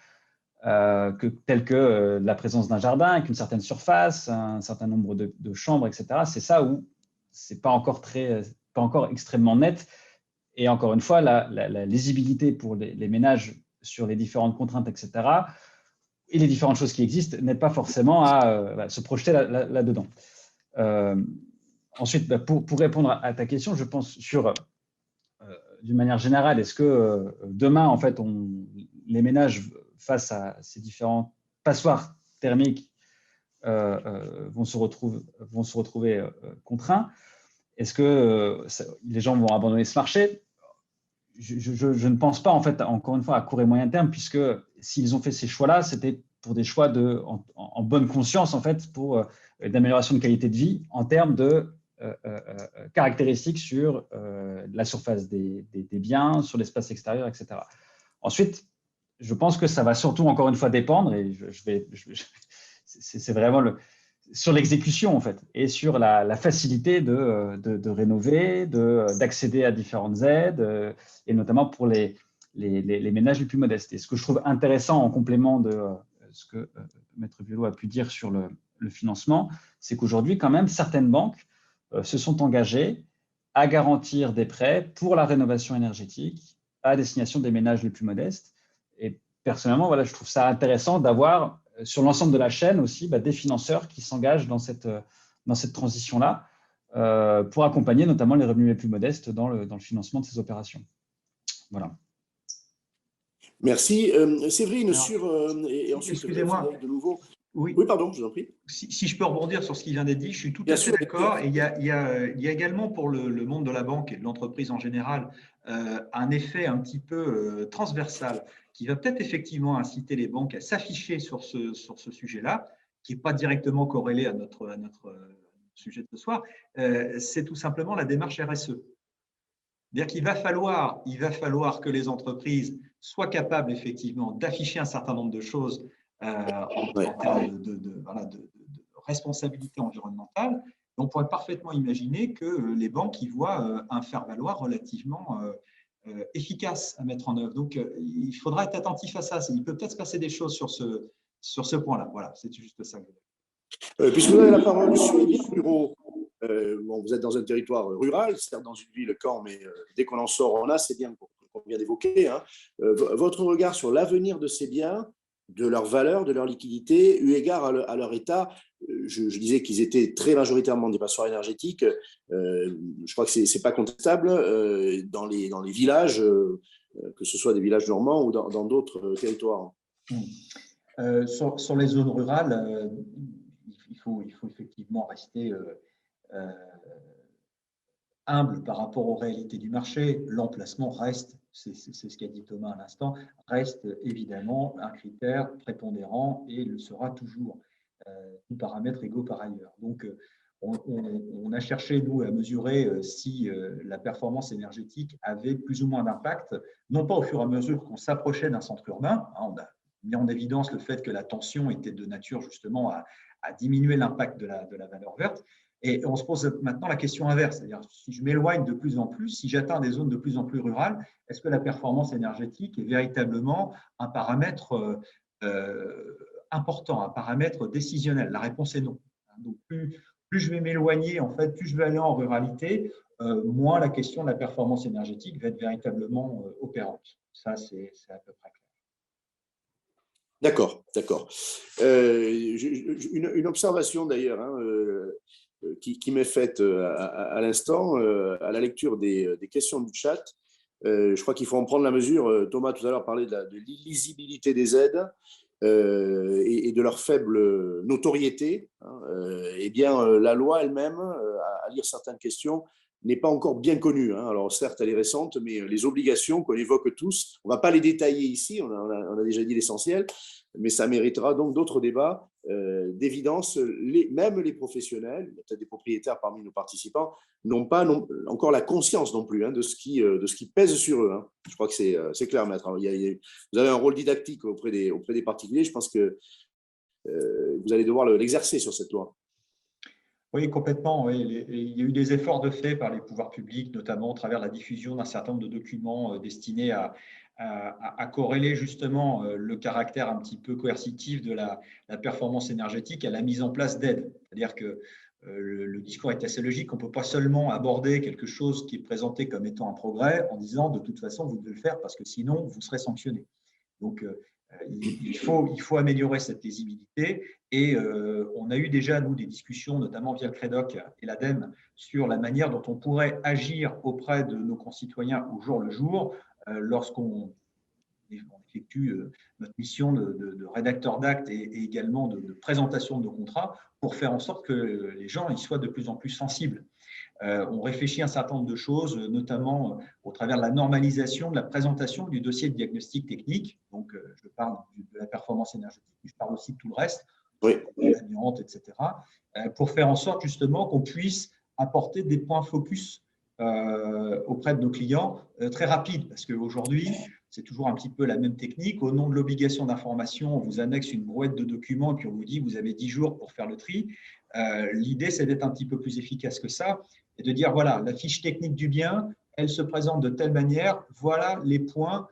tels que la présence d'un jardin avec une certaine surface, un certain nombre de chambres, etc. C'est ça où c'est pas encore extrêmement net. Et encore une fois, la lisibilité pour les ménages sur les différentes contraintes, etc., et les différentes choses qui existent, n'aident pas forcément à se projeter là-dedans. Ensuite, pour répondre à ta question, je pense d'une manière générale, est-ce que demain, en fait, les ménages face à ces différents passoires thermiques vont se retrouver contraints? Est-ce que les gens vont abandonner ce marché? Je ne pense pas, en fait, encore une fois, à court et moyen terme, puisque s'ils ont fait ces choix-là, c'était pour des choix en bonne conscience, en fait, pour d'amélioration de qualité de vie en termes de caractéristiques sur la surface des biens, sur l'espace extérieur, etc. Ensuite, je pense que ça va surtout, encore une fois, dépendre, et c'est vraiment sur l'exécution, en fait, et sur la facilité de rénover, d'accéder à différentes aides, et notamment pour les ménages les plus modestes. Et ce que je trouve intéressant en complément de ce que Maître Violo a pu dire sur le financement, c'est qu'aujourd'hui, quand même, certaines banques se sont engagées à garantir des prêts pour la rénovation énergétique à destination des ménages les plus modestes. Et personnellement, voilà, je trouve ça intéressant d'avoir sur l'ensemble de la chaîne aussi des financeurs qui s'engagent dans cette transition-là pour accompagner notamment les revenus les plus modestes dans le financement de ces opérations. Voilà. Merci. Séverine, et ensuite, excusez-moi, de nouveau. Oui, pardon, je vous en prie. Si je peux rebondir sur ce qui vient d'être dit, je suis tout à fait d'accord. Et il y a également pour le monde de la banque et de l'entreprise en général un effet un petit peu transversal qui va peut-être effectivement inciter les banques à s'afficher sur ce sujet-là, qui n'est pas directement corrélé à notre sujet de ce soir. C'est tout simplement la démarche RSE. C'est-à-dire qu'il va falloir que les entreprises soient capables effectivement d'afficher un certain nombre de choses en termes de responsabilité environnementale. On pourrait parfaitement imaginer que les banques y voient un faire-valoir relativement efficace à mettre en œuvre. Donc, il faudra être attentif à ça. Il peut peut-être se passer des choses sur ce point-là. Voilà, c'est juste ça. Puisque vous avez la parole sur les biens ruraux, vous êtes dans un territoire rural, certes dans une ville, Caen, mais dès qu'on en sort, on a ces biens qu'on vient d'évoquer. Hein. Votre regard sur l'avenir de ces biens, de leur valeur, de leur liquidité, eu égard à leur état je disais qu'ils étaient très majoritairement des passoires énergétiques. Je crois que ce n'est pas contestable. Dans les villages, que ce soit des villages normands ou dans d'autres territoires. Sur les zones rurales, il faut effectivement rester humble par rapport aux réalités du marché. L'emplacement reste, c'est ce qu'a dit Thomas à l'instant, reste évidemment un critère prépondérant et le sera toujours, tout paramètre égaux par ailleurs. Donc, on a cherché, nous, à mesurer si la performance énergétique avait plus ou moins d'impact, non pas au fur et à mesure qu'on s'approchait d'un centre urbain. On a mis en évidence le fait que la tension était de nature justement à diminuer l'impact de la valeur verte. Et on se pose maintenant la question inverse, c'est-à-dire si je m'éloigne de plus en plus, si j'atteins des zones de plus en plus rurales, est-ce que la performance énergétique est véritablement un paramètre important, un paramètre décisionnel? La réponse est non. Donc plus je vais m'éloigner, en fait, plus je vais aller en ruralité, moins la question de la performance énergétique va être véritablement opérante. Ça, c'est à peu près clair. D'accord, d'accord. Une observation d'ailleurs, qui m'est faite à l'instant, à la lecture des questions du chat. Je crois qu'il faut en prendre la mesure. Thomas, tout à l'heure, parlait de l'illisibilité des aides et de leur faible notoriété. Eh bien, la loi elle-même, à lire certaines questions, n'est pas encore bien connue. Alors certes, elle est récente, mais les obligations qu'on évoque tous, on ne va pas les détailler ici, on a déjà dit l'essentiel, mais ça méritera donc d'autres débats. D'évidence, même les professionnels, peut-être des propriétaires parmi nos participants, n'ont pas encore la conscience non plus de ce qui pèse sur eux. Je crois que c'est clair, maître. Vous avez un rôle didactique auprès des particuliers. Je pense que vous allez devoir l'exercer sur cette loi. Oui, complètement. Oui. Il y a eu des efforts de fait par les pouvoirs publics, notamment au travers de la diffusion d'un certain nombre de documents destinés à corréler justement le caractère un petit peu coercitif de la performance énergétique à la mise en place d'aides. C'est-à-dire que le discours est assez logique. On ne peut pas seulement aborder quelque chose qui est présenté comme étant un progrès en disant de toute façon, vous devez le faire parce que sinon, vous serez sanctionné. Donc, il faut améliorer cette lisibilité et on a eu déjà, nous, des discussions, notamment via le CREDOC et l'ADEME, sur la manière dont on pourrait agir auprès de nos concitoyens au jour le jour lorsqu'on effectue notre mission de rédacteur d'actes et également de présentation de nos contrats pour faire en sorte que les gens y soient de plus en plus sensibles. On réfléchit à un certain nombre de choses, notamment au travers de la normalisation de la présentation du dossier de diagnostic technique. Donc, je parle de la performance énergétique, mais je parle aussi de tout le reste, l'amiante, etc., pour faire en sorte justement qu'on puisse apporter des points focus auprès de nos clients très rapides. Parce qu'aujourd'hui, c'est toujours un petit peu la même technique. Au nom de l'obligation d'information, on vous annexe une brouette de documents et puis on vous dit vous avez 10 jours pour faire le tri. L'idée, c'est d'être un petit peu plus efficace que ça et de dire, voilà, la fiche technique du bien, elle se présente de telle manière, voilà les points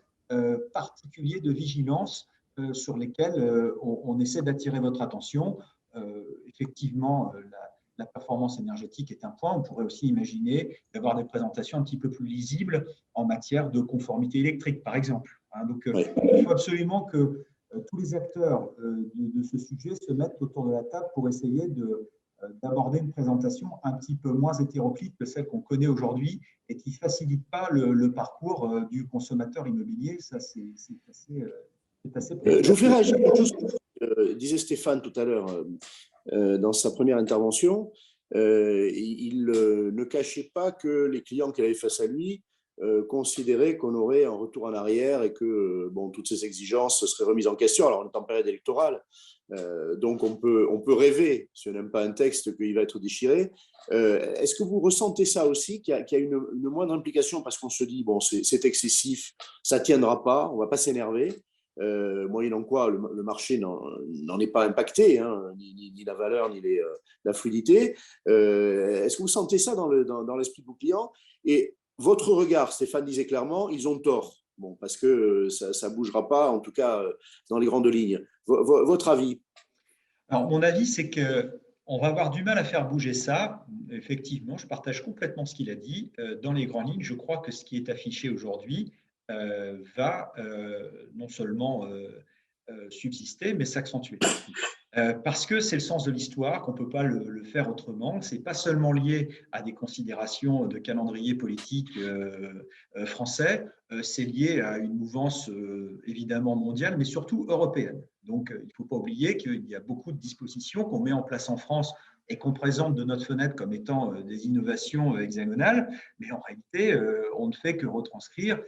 particuliers de vigilance sur lesquels on essaie d'attirer votre attention. Effectivement, la performance énergétique est un point. On pourrait aussi imaginer d'avoir des présentations un petit peu plus lisibles en matière de conformité électrique, par exemple. Donc, il faut absolument que tous les acteurs de ce sujet se mettent autour de la table pour essayer d'aborder une présentation un petit peu moins hétéroclite que celle qu'on connaît aujourd'hui et qui ne facilite pas le parcours du consommateur immobilier. Ça, c'est assez je vous fais réagir à quelque chose que disait Stéphane tout à l'heure dans sa première intervention. Il ne cachait pas que les clients qu'il avait face à lui considéraient qu'on aurait un retour en arrière et que toutes ces exigences seraient remises en question. Alors, on est en période électorale, donc on peut rêver, si on n'aime pas un texte, qu'il va être déchiré. Est-ce que vous ressentez ça aussi, qu'il y a une moindre implication parce qu'on se dit, c'est excessif, ça ne tiendra pas, on ne va pas s'énerver, moyennant quoi le marché n'en est pas impacté, ni la valeur, ni la fluidité. Est-ce que vous sentez ça dans l'esprit de vos clients? Et votre regard, Stéphane disait clairement, ils ont tort. Parce que ça ne bougera pas, en tout cas, dans les grandes lignes. Votre avis? Alors, mon avis, c'est qu'on va avoir du mal à faire bouger ça. Effectivement, je partage complètement ce qu'il a dit. Dans les grandes lignes, je crois que ce qui est affiché aujourd'hui va non seulement subsister, mais s'accentuer. parce que c'est le sens de l'histoire, qu'on ne peut pas le faire autrement. Ce n'est pas seulement lié à des considérations de calendrier politique français, c'est lié à une mouvance évidemment mondiale, mais surtout européenne. Donc, il ne faut pas oublier qu'il y a beaucoup de dispositions qu'on met en place en France et qu'on présente de notre fenêtre comme étant des innovations hexagonales, mais en réalité, on ne fait que retranscrire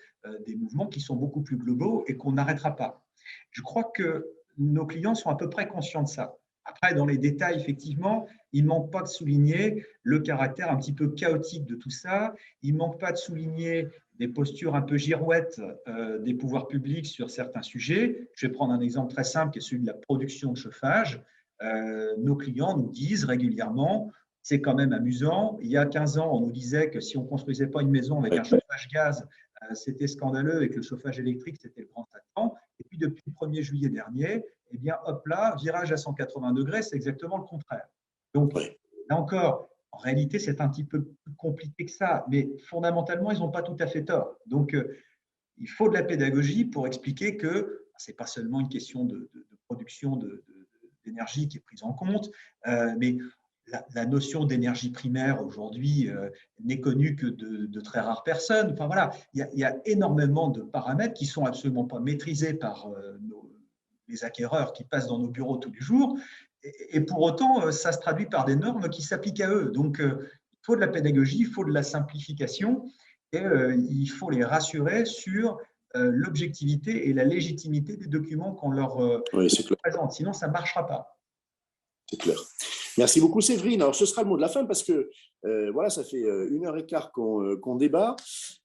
des mouvements qui sont beaucoup plus globaux et qu'on n'arrêtera pas. Je crois que nos clients sont à peu près conscients de ça. Après, dans les détails, effectivement, il ne manque pas de souligner le caractère un petit peu chaotique de tout ça. Il ne manque pas de souligner des postures un peu girouettes des pouvoirs publics sur certains sujets. Je vais prendre un exemple très simple qui est celui de la production de chauffage. Nos clients nous disent régulièrement, c'est quand même amusant. Il y a 15 ans, on nous disait que si on ne construisait pas une maison avec un chauffage gaz, c'était scandaleux et que le chauffage électrique, c'était le grand Satan. Et puis, depuis le 1er juillet dernier, eh bien, hop là, virage à 180 degrés, c'est exactement le contraire. Donc, là encore, en réalité, c'est un petit peu plus compliqué que ça, mais fondamentalement, ils n'ont pas tout à fait tort. Donc, il faut de la pédagogie pour expliquer que ce n'est pas seulement une question de production d'énergie qui est prise en compte, mais la notion d'énergie primaire aujourd'hui n'est connue que de très rares personnes. Enfin voilà, il y a énormément de paramètres qui ne sont absolument pas maîtrisés par les acquéreurs qui passent dans nos bureaux tous les jours. Et pour autant, ça se traduit par des normes qui s'appliquent à eux. Donc, il faut de la pédagogie, il faut de la simplification et il faut les rassurer sur l'objectivité et la légitimité des documents qu'on leur présente. Sinon, ça ne marchera pas. C'est clair. Merci beaucoup, Séverine. Alors, ce sera le mot de la fin parce que voilà, ça fait 1h15 qu'on débat.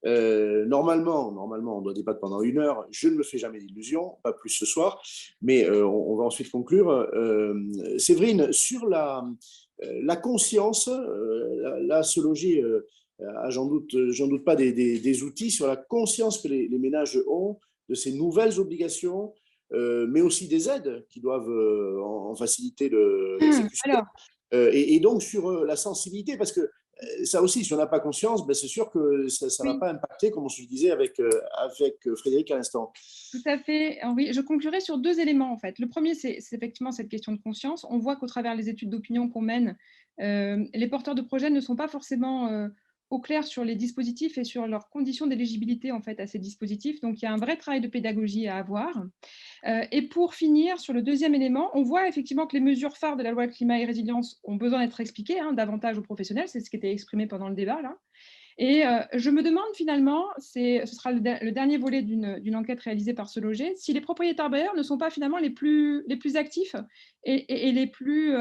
Normalement, on doit débattre pendant 1 heure. Je ne me fais jamais d'illusions, pas plus ce soir, mais on va ensuite conclure. Séverine, sur la conscience, là, se loger, j'en doute pas des outils sur la conscience que les ménages ont de ces nouvelles obligations, mais aussi des aides qui doivent en faciliter l'exécution. Et donc sur la sensibilité, parce que ça aussi, si on n'a pas conscience, ben c'est sûr que ça ne va pas impacter, comme on se disait avec Frédéric à l'instant. Tout à fait, Henri. Je conclurai sur 2 éléments, en fait. Le premier, c'est effectivement cette question de conscience. On voit qu'au travers des études d'opinion qu'on mène, les porteurs de projets ne sont pas forcément au clair sur les dispositifs et sur leurs conditions d'éligibilité en fait, à ces dispositifs. Donc, il y a un vrai travail de pédagogie à avoir. Et pour finir, sur le deuxième élément, on voit effectivement que les mesures phares de la loi climat et résilience ont besoin d'être expliquées davantage aux professionnels. C'est ce qui était exprimé pendant le débat, là. Et je me demande finalement, ce sera le dernier volet d'une enquête réalisée par Se Loger, si les propriétaires bailleurs ne sont pas finalement les plus actifs et les plus,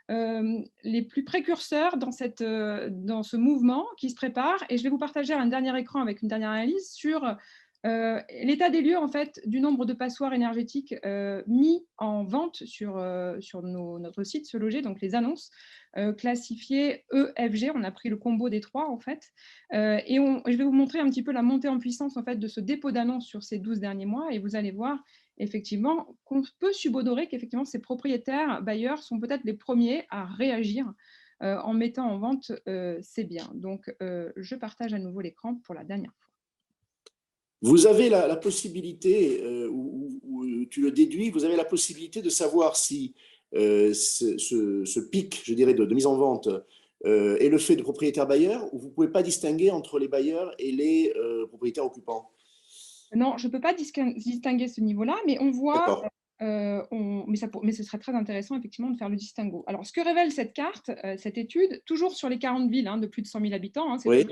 les plus précurseurs dans ce mouvement qui se prépare. Et je vais vous partager un dernier écran avec une dernière analyse sur l'état des lieux en fait, du nombre de passoires énergétiques mis en vente sur notre site Se Loger, donc les annonces classifiées EFG. On a pris le combo des 3 en fait. Et je vais vous montrer un petit peu la montée en puissance en fait, de ce dépôt d'annonces sur ces 12 derniers mois. Et vous allez voir effectivement qu'on peut subodorer qu'effectivement ces propriétaires bailleurs sont peut-être les premiers à réagir en mettant en vente ces biens. Donc, je partage à nouveau l'écran pour la dernière fois. Vous avez la possibilité, ou tu le déduis, vous avez la possibilité de savoir si ce pic, je dirais, de mise en vente est le fait de propriétaires bailleurs, ou vous ne pouvez pas distinguer entre les bailleurs et les propriétaires occupants? Non, je ne peux pas distinguer ce niveau-là, mais on voit, mais ce serait très intéressant effectivement de faire le distinguo. Alors, ce que révèle cette carte, cette étude, toujours sur les 40 villes de plus de 100 000 habitants, c'est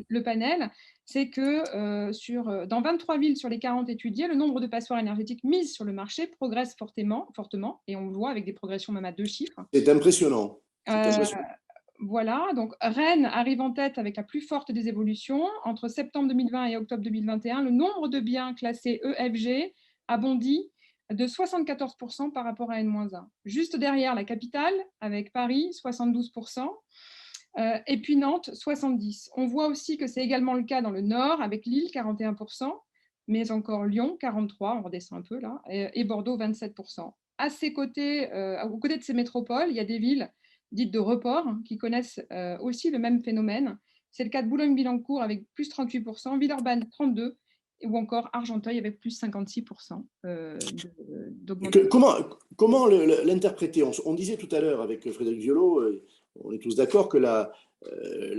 le panel, c'est que dans 23 villes sur les 40 étudiées, le nombre de passoires énergétiques mises sur le marché progresse fortement, et on le voit avec des progressions même à 2 chiffres. C'est impressionnant. Voilà, donc Rennes arrive en tête avec la plus forte des évolutions. Entre septembre 2020 et octobre 2021, le nombre de biens classés EFG a bondi de 74% par rapport à N-1. Juste derrière la capitale, avec Paris, 72%, et puis Nantes, 70%. On voit aussi que c'est également le cas dans le Nord, avec Lille, 41%, mais encore Lyon, 43%, on redescend un peu là, et Bordeaux, 27%. À ses côtés, aux côtés de ces métropoles, il y a des villes dites de report, qui connaissent aussi le même phénomène. C'est le cas de Boulogne-Billancourt avec plus 38%, Villeurbanne 32% ou encore Argenteuil avec plus 56% d'augmentation. Comment l'interpréter? On disait tout à l'heure avec Frédéric Violo, on est tous d'accord que la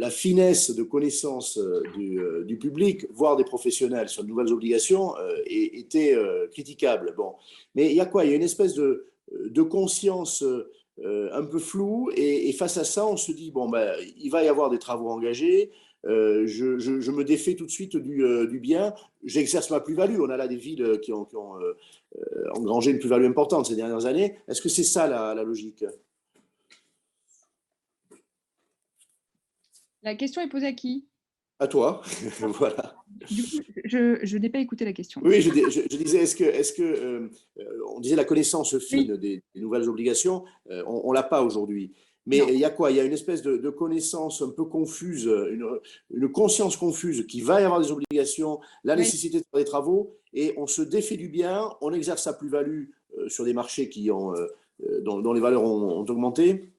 finesse de connaissance du public, voire des professionnels sur de nouvelles obligations, était critiquable. Bon. Mais il y a quoi? Il y a une espèce de conscience un peu floue, et face à ça, on se dit, bon, ben, il va y avoir des travaux engagés, je me défais tout de suite du bien, j'exerce ma plus-value. On a là des villes qui ont engrangé une plus-value importante ces dernières années. Est-ce que c'est ça la logique? La question est posée à qui? À toi. Voilà. Du coup, je n'ai pas écouté la question. Oui, je disais, on disait la connaissance fine des nouvelles obligations, on ne l'a pas aujourd'hui. Mais il y a quoi? Il y a une espèce de connaissance un peu confuse, une conscience confuse qu'il va y avoir des obligations, la nécessité de faire des travaux, et on se défait du bien, on exerce sa plus-value sur des marchés dont les valeurs ont augmenté.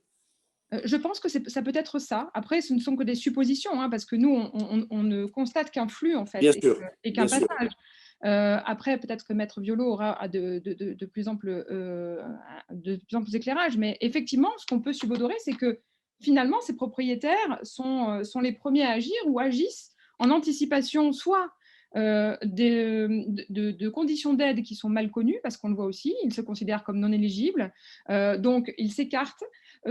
Je pense que ça peut être ça. Après, ce ne sont que des suppositions, hein, parce que nous, on ne constate qu'un flux, en fait, Bien sûr, et qu'un bien sûr. passage. Après, peut-être que Maître Violo aura de plus en plus d'éclairage, mais effectivement, ce qu'on peut subodorer, c'est que finalement, ces propriétaires sont les premiers à agir ou agissent en anticipation, soit de conditions d'aide qui sont mal connues, parce qu'on le voit aussi, ils se considèrent comme non éligibles, donc ils s'écartent,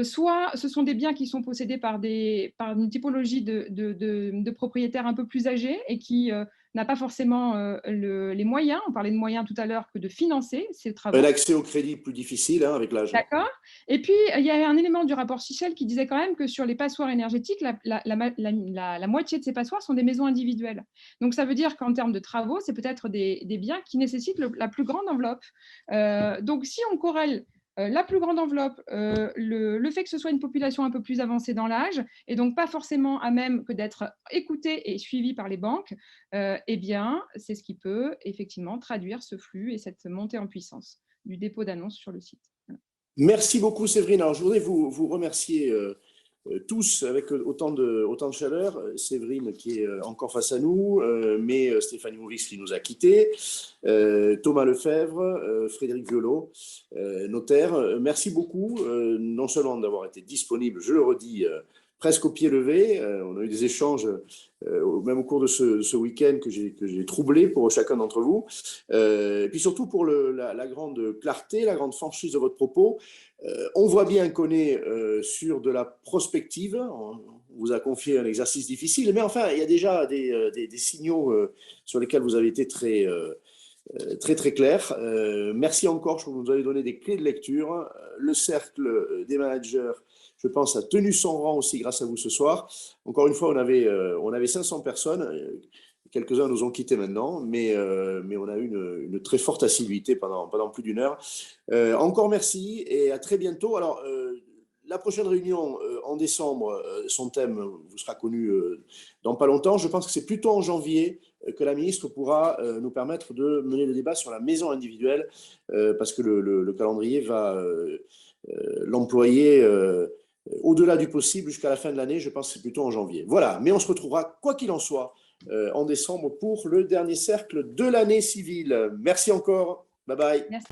soit ce sont des biens qui sont possédés par une typologie de propriétaires un peu plus âgés et qui n'a pas forcément les moyens, on parlait de moyens tout à l'heure, que de financer ces travaux. Un accès au crédit plus difficile avec l'âge. D'accord. Et puis, il y a un élément du rapport Sichel qui disait quand même que sur les passoires énergétiques, la moitié de ces passoires sont des maisons individuelles. Donc, ça veut dire qu'en termes de travaux, c'est peut-être des biens qui nécessitent la plus grande enveloppe. Donc, si on corrèle la plus grande enveloppe, le fait que ce soit une population un peu plus avancée dans l'âge, et donc pas forcément à même que d'être écoutée et suivie par les banques, eh bien, c'est ce qui peut effectivement traduire ce flux et cette montée en puissance du dépôt d'annonces sur le site. Voilà. Merci beaucoup, Séverine. Alors, je voudrais vous remercier tous avec autant de chaleur. Séverine qui est encore face à nous, mais Stéphanie Maurice qui nous a quittés, Thomas Lefebvre, Frédéric Violo, notaire. Merci beaucoup, non seulement d'avoir été disponible, je le redis, presque au pied levé. On a eu des échanges, même au cours de ce week-end que j'ai troublé pour chacun d'entre vous. Et puis surtout pour la grande clarté, la grande franchise de votre propos. On voit bien qu'on est sur de la prospective. On vous a confié un exercice difficile, mais enfin, il y a déjà des signaux sur lesquels vous avez été très clair. Merci encore, je trouve que vous nous avez donné des clés de lecture. Le cercle des managers, je pense, a tenu son rang aussi grâce à vous ce soir. Encore une fois, on avait 500 personnes. Quelques-uns nous ont quittés maintenant, mais on a eu une très forte assiduité pendant plus d'une heure. Encore merci et à très bientôt. Alors, la prochaine réunion en décembre, son thème vous sera connu dans pas longtemps. Je pense que c'est plutôt en janvier que la ministre pourra nous permettre de mener le débat sur la maison individuelle, parce que le calendrier va l'employer au-delà du possible jusqu'à la fin de l'année. Je pense que c'est plutôt en janvier. Voilà, mais on se retrouvera, quoi qu'il en soit, en décembre pour le dernier cercle de l'année civile. Merci encore. Bye bye. Merci.